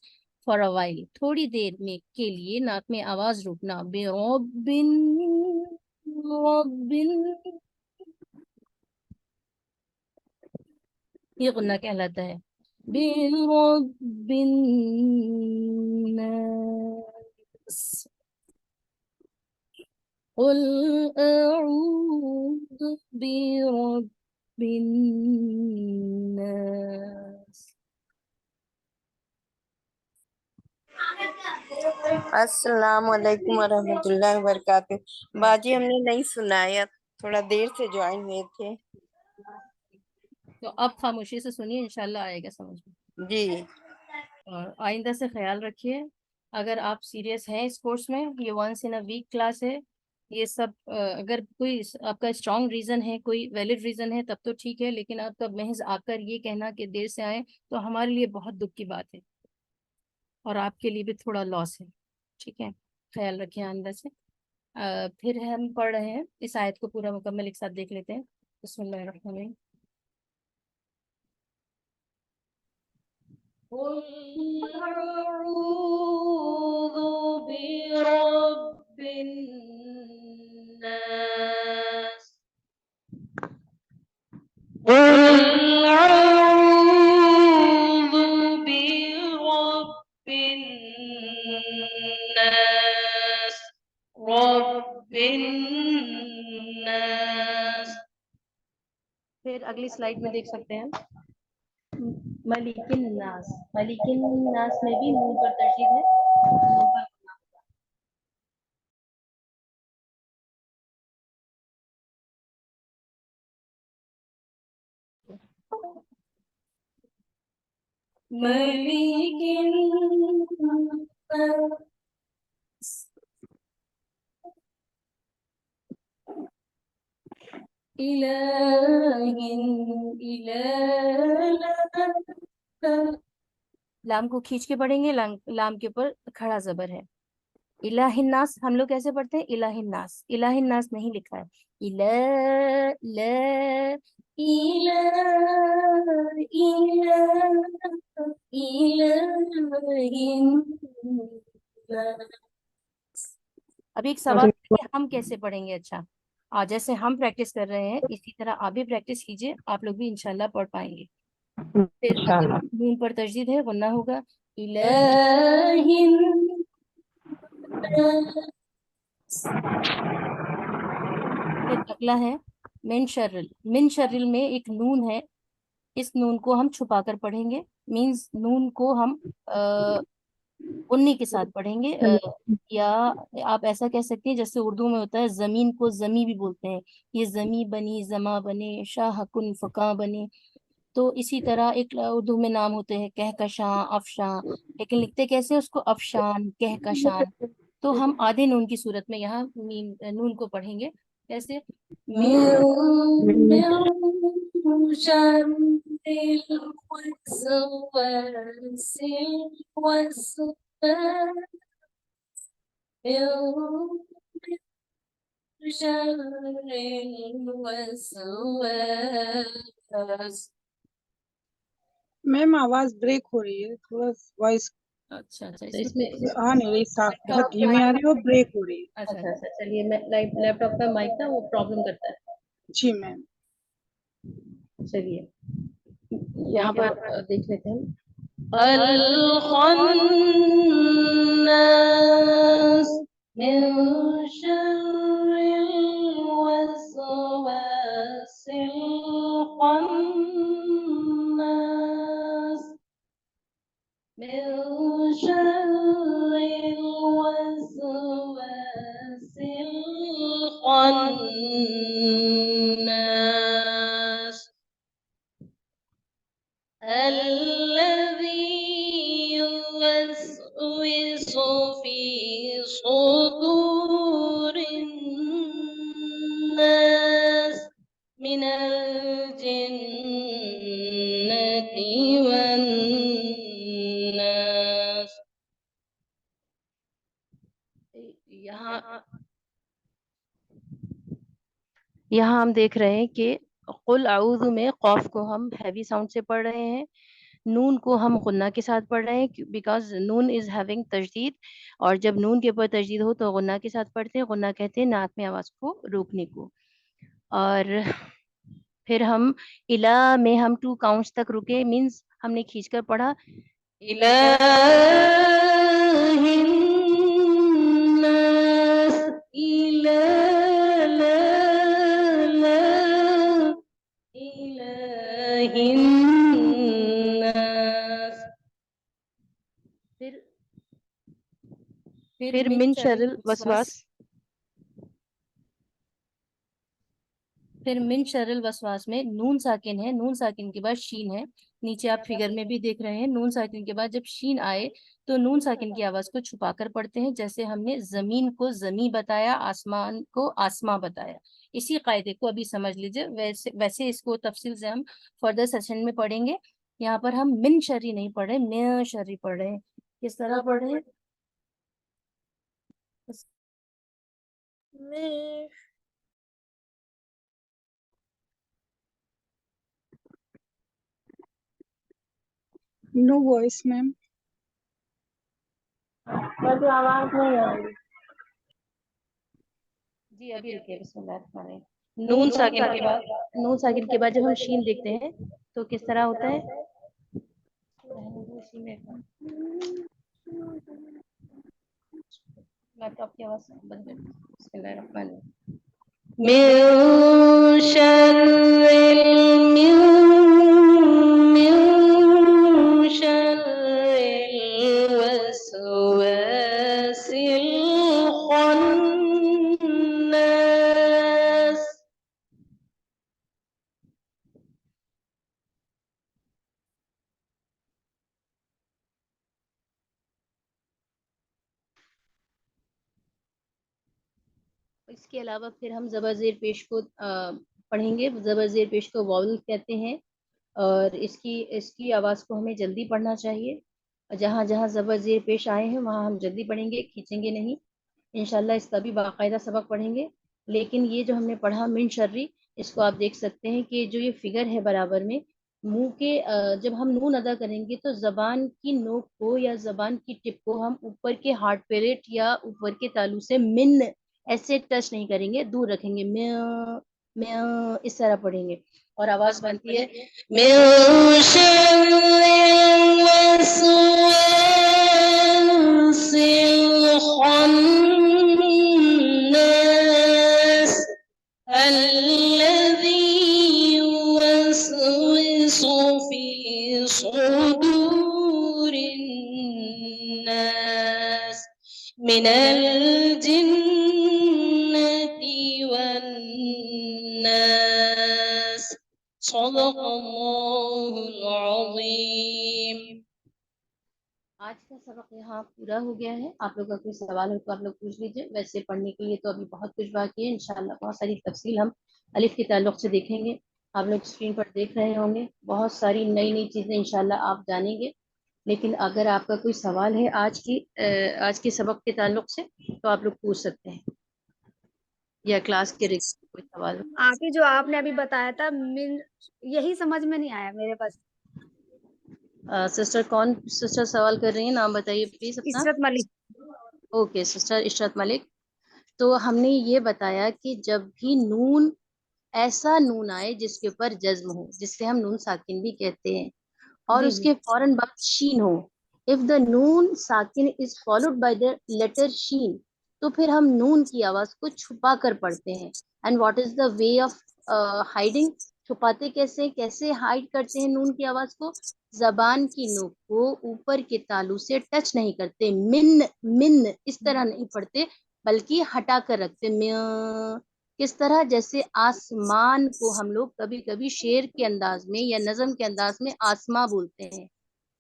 for a while. تھوڑی دیر میں کے لیے ناک میں آواز روکنا. رب یہ غنہ کہلاتا ہے. برب الناس. قل أعوذ برب الناس. السلام علیکم ورحمۃ اللہ وبرکاتہ. باجی ہم نے نہیں سنا ہے، تھوڑا دیر سے جوائن ہوئے تھے. تو اب خاموشی سے سنیے، انشاءاللہ آئے گا سمجھ میں. جی. اور آئندہ سے خیال رکھیے، اگر آپ سیریس ہیں اس کورس میں، یہ ونس ان اے ویک کلاس ہے. یہ سب اگر کوئی آپ کا اسٹرانگ ریزن ہے، کوئی ویلڈ ریزن ہے تب تو ٹھیک ہے، لیکن آپ کا محض آ کر یہ کہنا کہ دیر سے آئیں تو ہمارے لیے بہت دکھ کی بات ہے اور آپ کے لیے بھی تھوڑا لاس ہے. ٹھیک ہے، خیال رکھیں آئندہ سے. پھر ہم پڑھ رہے ہیں اس آیت کو پورا مکمل ایک ساتھ دیکھ لیتے ہیں. بسم اللہ الرحمن الرحیم. قل أعوذ برب الناس. قل أعوذ برب الناس. رب الناس. پھر اگلی سلائیڈ میں دیکھ سکتے ہیں ملک الناس. ملک الناس میں بھی نون پر تشدید ہے. نون پر ملک الناس. لام کو کھینچ کے پڑھیں گے، لام کے اوپر کھڑا زبر ہے. الہ الناس ہم لوگ کیسے پڑھتے ہیں؟ الہ الناس. الہ الناس نہیں لکھا ہے. ابھی ایک سوال ہے کہ ہم کیسے پڑھیں گے؟ اچھا آج جیسے ہم پریکٹس کر رہے ہیں اسی طرح آپ بھی پریکٹس کیجیے، آپ لوگ بھی انشاءاللہ پڑھ پائیں گے. پھر انشاءاللہ. نون پر تشدید ہے، غنہ ہوگا الہی پھر اگلا ہے من شرل. من شرل میں ایک نون ہے، اس نون کو ہم چھپا کر پڑھیں گے، مینز نون کو ہم غنی کے ساتھ پڑھیں گے. یا آپ ایسا کہہ سکتے ہیں جیسے اردو میں ہوتا ہے زمین کو زمی بھی بولتے ہیں، یہ زمی بنی، زما بنے، شاہ کن فقاں بنے. تو اسی طرح ایک اردو میں نام ہوتے ہیں کہکشاں، افشاں، لیکن لکھتے کیسے اس کو افشان، کہکشان. تو ہم آدھے نون کی صورت میں یہاں نون کو پڑھیں گے. کیسے؟ میم آواز بریک ہو رہی ہے، تھوڑا وائس اچھا اس میں آ نہیں رہی صاف، بہت دھیمی آ رہی ہے اور بریک ہو رہی ہے. اچھا چلیے، میں لیپ ٹاپ کا مائک نا وہ پرابلم کرتا ہے. جی میم. چلیے یہاں پر دیکھ لیتے ہیں. الخناس من شر الوسواس الخناس من شر الوسواس الخناس الذي يوسوس في صدور الناس من الجنة والناس. یہاں ہم دیکھ رہے ہیں کہ قل اعوذ میں قوف کو ہم ہیوی ساؤنڈ سے پڑھ رہے ہیں، نون کو ہم غنہ کے ساتھ پڑھ رہے ہیں بیکاز نون از ہیونگ تشدید، اور جب نون کے اوپر تشدید ہو تو غنہ کے ساتھ پڑھتے ہیں. غنہ کہتے ہیں ناک میں آواز کو روکنے کو. اور پھر ہم الا میں ہم 2 کاؤنٹس تک رکے، مینز ہم نے کھینچ کر پڑھا الہ الناس، الہ الناس. پھر من شر الوسواس، پھر من شر الوسواس میں نون ساکن ہے، نون ساکن کے بعد شین ہے. نیچے آپ فگر میں بھی دیکھ رہے ہیں نون ساکن کے بعد جب شین آئے تو نون ساکن کی آواز کو چھپا کر پڑھتے ہیں، جیسے ہم نے زمین کو زمی بتایا، آسمان کو آسماں بتایا. اسی قاعدے کو ابھی سمجھ لیجیے، ویسے اس کو تفصیل سے ہم فردر سیشن میں پڑھیں گے. یہاں پر ہم من شری نہیں پڑھ رہے، من شری پڑھ رہے ہیں. کس طرح پڑھ رہے ہیں؟ نو وائس میم. مجھے آواز نہیں آ رہی. جی ابھی رکیے، بسم اللہ الرحمن الرحیم. نون ساکن کے بعد جب ہم شین دیکھتے ہیں تو کس طرح ہوتا ہے؟ لیپ ٹاپ کی آواز بند کر. بسم اللہ الرحمن الرحیم. من شر الوسواس الخناس. اس کے علاوہ پھر ہم زبر زیر پیش کو پڑھیں گے. زبر زیر پیش کو واول کہتے ہیں، اور اس کی آواز کو ہمیں جلدی پڑھنا چاہیے. جہاں جہاں زبر زیر پیش آئے ہیں وہاں ہم جلدی پڑھیں گے، کھینچیں گے نہیں. انشاءاللہ اس کا بھی باقاعدہ سبق پڑھیں گے. لیکن یہ جو ہم نے پڑھا من شرری، اس کو آپ دیکھ سکتے ہیں کہ جو یہ فگر ہے برابر میں منہ کے، جب ہم نون ادا کریں گے تو زبان کی نوک کو یا زبان کی ٹپ کو ہم اوپر کے ہارٹ پیریٹ یا اوپر کے تالو سے من ऐसे टच नहीं करेंगे, दूर रखेंगे, म्यां म्यां इस तरह पढ़ेंगे। और आवाज बनती है मिनल जिन्नति वन्नास। सदक़ल्लाहुल अज़ीम। आज का सबक यहाँ पूरा हो गया है। आप लोगों का कोई सवाल हो तो आप लोग पूछ लीजिए। वैसे पढ़ने के लिए तो अभी बहुत कुछ बाकी है। इंशाल्लाह बहुत सारी तफसील हम अलिफ के ताल्लुक से देखेंगे। आप लोग स्क्रीन पर देख रहे होंगे, बहुत सारी नई नई चीज़ें इंशाल्लाह आप जानेंगे। लेकिन अगर आपका कोई सवाल है आज के सबक के ताल्लुक से तो आप लोग पूछ सकते हैं, या क्लास के कोई सवाल हो। आप ही जो आपने अभी बताया था यही समझ में नहीं आया मेरे पास। सिस्टर कौन सिस्टर सवाल कर रही हैं, नाम बताइए प्लीज अपना। इशरत मलिक। Okay sister Ishrat Malik. तो हमने ये बताया कि जब भी नून, ऐसा नून आए जिसके ऊपर जज्म हो, जिससे हम नून साकिन भी कहते हैं, और जी, उसके फौरन बाद शीन हो, इफ द नून साकिन is followed by the letter शीन, तो फिर हम नून की आवाज को छुपा कर पढ़ते हैं। And what is the way of hiding, छुपाते कैसे, कैसे हाइड करते हैं नून की आवाज को? जबान की नोक को ऊपर के तालू से टच नहीं करते, मिन मिन इस तरह नहीं पढ़ते, बल्कि हटा कर रखते। म्यां किस तरह, जैसे आसमान को हम लोग कभी कभी शेर के अंदाज में या नज़म के अंदाज में आसमां बोलते हैं,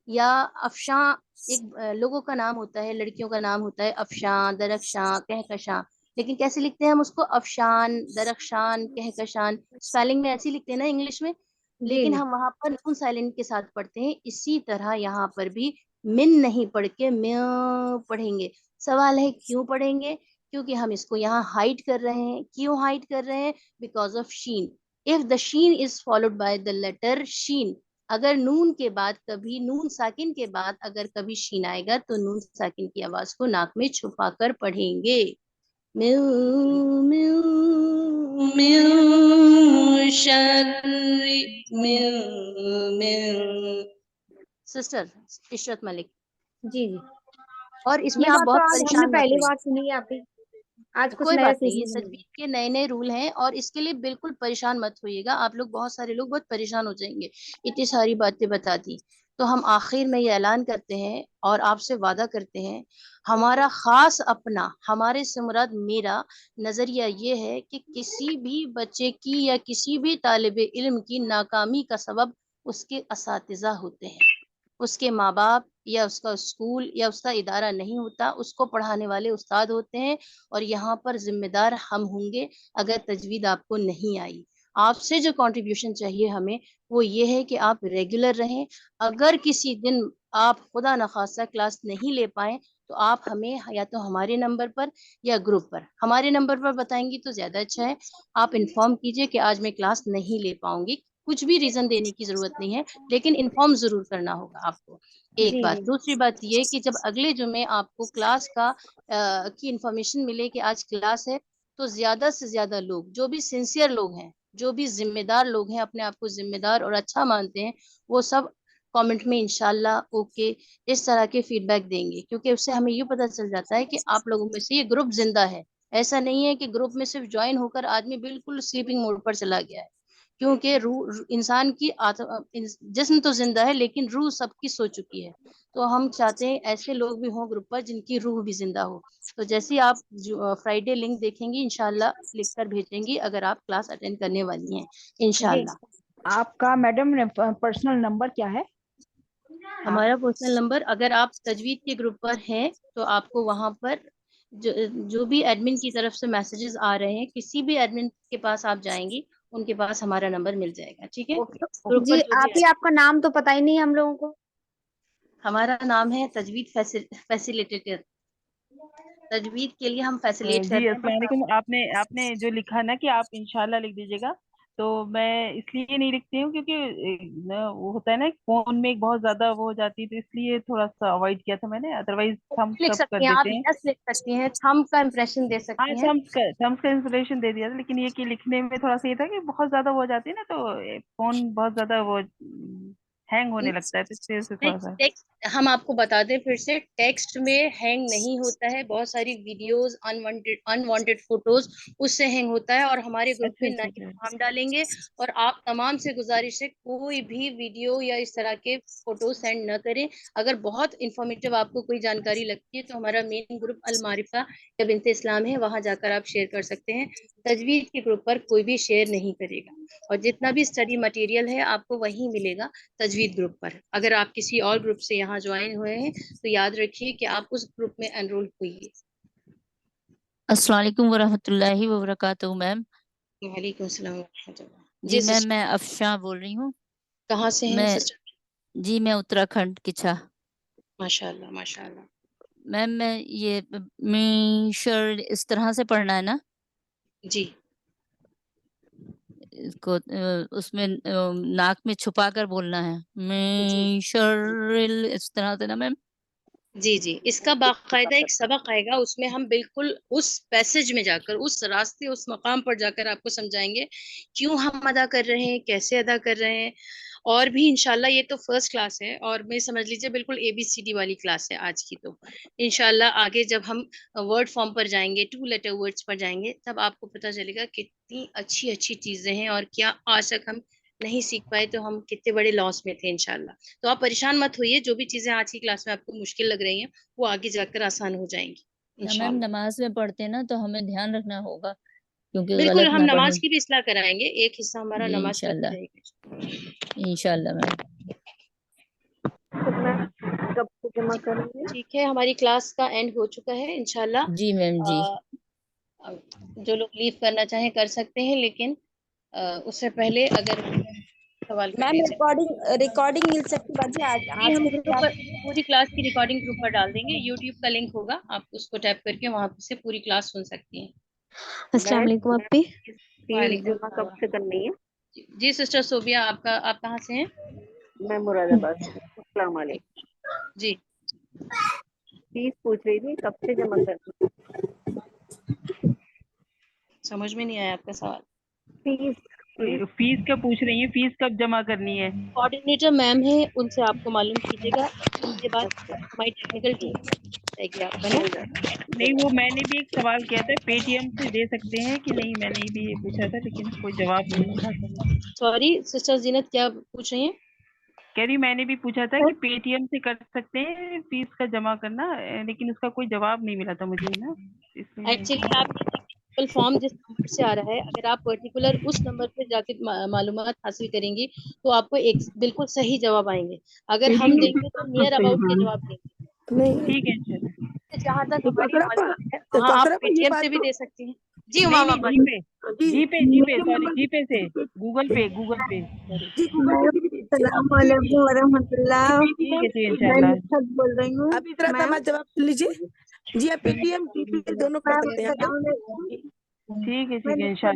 या अफशां एक लोगों का नाम होता है, लड़कियों का नाम होता है अफशां, दरख्शां, कहकशां, लेकिन कैसे लिखते हैं हम उसको? अफशान, दरख्शान, कहकशान। स्पेलिंग में ऐसे लिखते हैं ना इंग्लिश में, लेकिन हम वहां पर नून साइलेंट के साथ पढ़ते हैं। इसी तरह यहाँ पर भी मिन नहीं पढ़ के म्यां पढ़ेंगे। सवाल है क्यों पढ़ेंगे? क्योंकि हम इसको यहाँ हाइड कर रहे हैं। क्यों हाइड कर रहे हैं? बिकॉज ऑफ शीन। इफ द शीन is followed by the letter शीन, अगर नून के बाद कभी, नून साकिन के बाद अगर कभी शीन आएगा तो नून साकिन की आवाज को नाक में छुपा कर पढ़ेंगे। म्यू म्यू म्यू शर्री म्यू म्यू। सिस्टर इशरत मलिक जी जी। और इसमें ये आप बात बहुत तो आज हमने परेशान मत पहली होइए। बार सुनी है आपकी, आज कुछ कोई नया बात नहीं, ये सीखने को मिला। तजवीद के नए नए रूल हैं और इसके लिए बिल्कुल परेशान मत होइएगा। आप लोग, बहुत सारे लोग बहुत परेशान हो जाएंगे, इतनी सारी बातें बता दी। तो हम आखिर में ये ऐलान करते हैं और आपसे वादा करते हैं, हमारा खास अपना, हमारे से मुराद मेरा नजरिया ये है कि किसी भी बच्चे की या किसी भी तालिब इल्म की नाकामी का सबब उसके असातिज़ा होते हैं, उसके माँ बाप या उसका स्कूल या उसका इदारा नहीं होता, उसको पढ़ाने वाले उस्ताद होते हैं। और यहाँ पर जिम्मेदार हम होंगे अगर तजवीद आपको नहीं आई। आपसे जो कंट्रीब्यूशन चाहिए हमें वो ये है कि आप रेगुलर रहें। अगर किसी दिन आप खुदा न खासा क्लास नहीं ले पाए तो आप हमें या तो हमारे नंबर पर या ग्रुप पर, हमारे नंबर पर बताएंगी तो ज्यादा अच्छा है। आप इन्फॉर्म कीजिए कि आज मैं क्लास नहीं ले पाऊंगी, कुछ भी रीजन देने की जरूरत नहीं है, लेकिन इन्फॉर्म जरूर करना होगा आपको। एक बात। दूसरी बात ये कि जब अगले जुमे आपको क्लास का की इंफॉर्मेशन मिले कि आज क्लास है, तो ज्यादा से ज्यादा लोग, जो भी सिंसियर लोग हैं, जो भी जिम्मेदार लोग हैं, अपने आप को जिम्मेदार और अच्छा मानते हैं, वो सब कमेंट में इंशाल्लाह ओके इस तरह के फीडबैक देंगे, क्योंकि उससे हमें ये पता चल जाता है कि आप लोगों में से ये ग्रुप जिंदा है। ऐसा नहीं है कि ग्रुप में सिर्फ ज्वाइन होकर आदमी बिल्कुल स्लीपिंग मोड पर चला गया है, क्योंकि रूह, इंसान की जिस्म तो जिंदा है लेकिन रूह सबकी सो चुकी है। तो हम चाहते हैं ऐसे लोग भी हों ग्रुप पर जिनकी रूह भी जिंदा हो। तो जैसे आप फ्राइडे लिंक देखेंगी इंशाल्लाह लिख कर भेजेंगी अगर आप क्लास अटेंड करने वाली हैं इंशाल्लाह। आपका मैडम पर्सनल नंबर क्या है? हमारा पर्सनल नंबर, अगर आप तजवीद के ग्रुप पर हैं तो आपको वहां पर जो भी एडमिन की तरफ से मैसेजेस आ रहे हैं, किसी भी एडमिन के पास आप जाएंगी उनके पास हमारा नंबर मिल जाएगा। ठीक है जी, आप ही आपका नाम तो पता ही नहीं हम लोगों को। हमारा नाम है तजवीद फैसिलिटेटर। तजवीद के लिए हम फैसिलिटेट कर जी रहे हैं। अस्सलाम वालेकुम। आपने जो लिखा ना कि आप इंशाल्लाह लिख दीजिएगा, तो मैं इसलिए नहीं लिखती हूँ क्योंकि वो होता है ना फोन में बहुत ज्यादा वो हो जाती है, तो इसलिए थोड़ा सा अवॉइड किया था मैंने, अदरवाइज थम्स लिख अप कर सकती हैं आप, देते हैं। यस लिख सकती हैं, थंब का इम्प्रेशन दे हाँ, सकती हैं। थम्स का इंस्पिरेशन दे दिया था, लेकिन ये कि लिखने में थोड़ा सा ये था कि बहुत ज्यादा वो हो जाती है ना, तो फोन बहुत ज्यादा वो हैंग होने लगता है, तो इसलिए से थोड़ा सा। टेक्स्ट हम आपको बता दें फिर से, टेक्स्ट में हैंग नहीं होता है, बहुत सारी वीडियोस, अनवांटेड फोटोज उससे हैंग होता है, और हमारे ग्रुप अच्छा में अच्छा नहीं अच्छा। हम डालेंगे। और आप तमाम से गुजारिश है कोई भी वीडियो या इस तरह के फोटो सेंड न करें। अगर बहुत इंफॉर्मेटिव आपको कोई जानकारी लगती है तो हमारा मेन ग्रुप अल मारिफा या बिनते इस्लाम है, वहां जाकर आप शेयर कर सकते हैं। तजवीज के ग्रुप पर कोई भी शेयर नहीं करेगा, और जितना भी स्टडी मटेरियल है आपको वहीं मिलेगा तजवीद ग्रुप पर। अगर आप किसी और ग्रुप से यहाँ ज्वाइन हुए हैं तो याद रखिए कि आप उस ग्रुप में एनरोल हुई। अस्सलाम वालेकुम वरहमतुल्लाहि वबरकातुहू मैम। वालेकुम सलाम वरहमतुल्लाह। जी मैम, सिस्टर, मैं अफशा बोल रही हूँ। कहाँ से हैं मैं सिस्टर? जी मैं उत्तराखंड किच्छा। माशाल्लाह माशाल्लाह। मैम मैं ये मीशर इस तरह से पढ़ना है ना जी, इसको? उसमें नाक में छुपा कर बोलना है, मीशर इस तरह से ना मैम? जी जी, इसका बाकायदा एक सबक आएगा, उसमें हम बिल्कुल उस पैसेज में जाकर, उस रास्ते, उस मकाम पर जाकर आपको समझाएंगे क्यों हम अदा कर रहे हैं, कैसे अदा कर रहे हैं। और भी इंशाल्लाह, ये तो फर्स्ट क्लास है, और मैं समझ लीजिए बिल्कुल ABCD वाली क्लास है आज की। तो इंशाल्लाह आगे जब हम वर्ड फॉर्म पर जाएंगे, 2 लेटर वर्ड्स पर जाएंगे, तब आपको पता चलेगा कितनी अच्छी अच्छी चीजें हैं, और क्या आज तक हम नहीं सीख पाए तो हम कितने बड़े लॉस में थे इंशाल्लाह। तो आप परेशान मत होइए, जो भी चीजें आज की क्लास में आपको मुश्किल लग रही हैं वो आगे जाकर आसान हो जाएंगी मैम इंशाल्लाह। नमाज में पढ़ते हैं ना, तो हमें ध्यान रखना होगा क्योंकि बिल्कुल, गलत हम ना नमाज पढ़े। की भी इस्लाह कराएंगे, एक हिस्सा हमारा जी नमाज का भी इंशाल्लाह, रहेगा। इंशाल्लाह मैम। कब से जमा करेंगे? ठीक है, हमारी क्लास का एंड हो चुका है इंशाल्लाह। जी मैम जी। जो लोग लीव करना चाहें कर सकते हैं, लेकिन उससे पहले अगर सवाल कर मैम लीजिए। रिकॉर्डिंग मिल सकती बाजी आज जी, आज हम के ग्रुप क्लास? पर पूरी क्लास की रिकॉर्डिंग ग्रुप पर डाल देंगे, यूट्यूब का लिंक होगा, आप उसको टैप करके वहां से पूरी क्लास सुन सकती हैं। अस्सलाम वालेकुम अपी। फीस जमा कब से करनी है? जी सिस्टर सोबिया, आप कहाँ से हैं? मैं मुरादाबाद से। अस्सलाम वालेकुम। जी, फीस पूछ रही थी कब से जमा करनी है? समझ में नहीं आया आपका सवाल। फीस कब पूछ रही है, फीस कब जमा करनी है? कोऑर्डिनेटर मैम है, उनसे आपको मालूम कीजिएगा, उनके बाद हमारी टेक्निकल टीम जाएगी आपका ना। नहीं, वो मैंने भी एक सवाल किया था, पेटीएम से दे सकते हैं कि नहीं, मैंने भी ये पूछा था, लेकिन कोई जवाब नहीं मिला। सॉरी सिस्टर जीनत, क्या पूछ रही हैं? कह रही मैंने भी पूछा था कि पेटीएम से कर सकते हैं फीस का जमा करना, लेकिन उसका कोई जवाब नहीं मिला था मुझे ना, इसलिए। एक्चुअली आपका टेक्निकल फॉर्म जिस नंबर से आ रहा है, अगर आप पर्टिकुलर उस नंबर पे जाके मालूमात हासिल करेंगी तो आपको एक बिल्कुल सही जवाब आएंगे। अगर हम देंगे तो नियर अबाउट के जवाब देंगे। ठीक है अच्छा। जहाँ तक हमारी मालूमात है, हाँ आप पेटीएम से भी दे सकती हैं। जी नहीं उमामा नहीं, जीपे सॉरी, जीपे से, गूगल पे अस्सलाम वालेकुम वरहमतुल्लाह। ठीक है जी मैं इंशाल्लाह। निशत बोल रही हूँ। अभी तरह मैम, जवाब सुन लीजिए। जी आप पेटीएम जीपे दोनों कर सकते हैं। ठीक है इंशाल्लाह।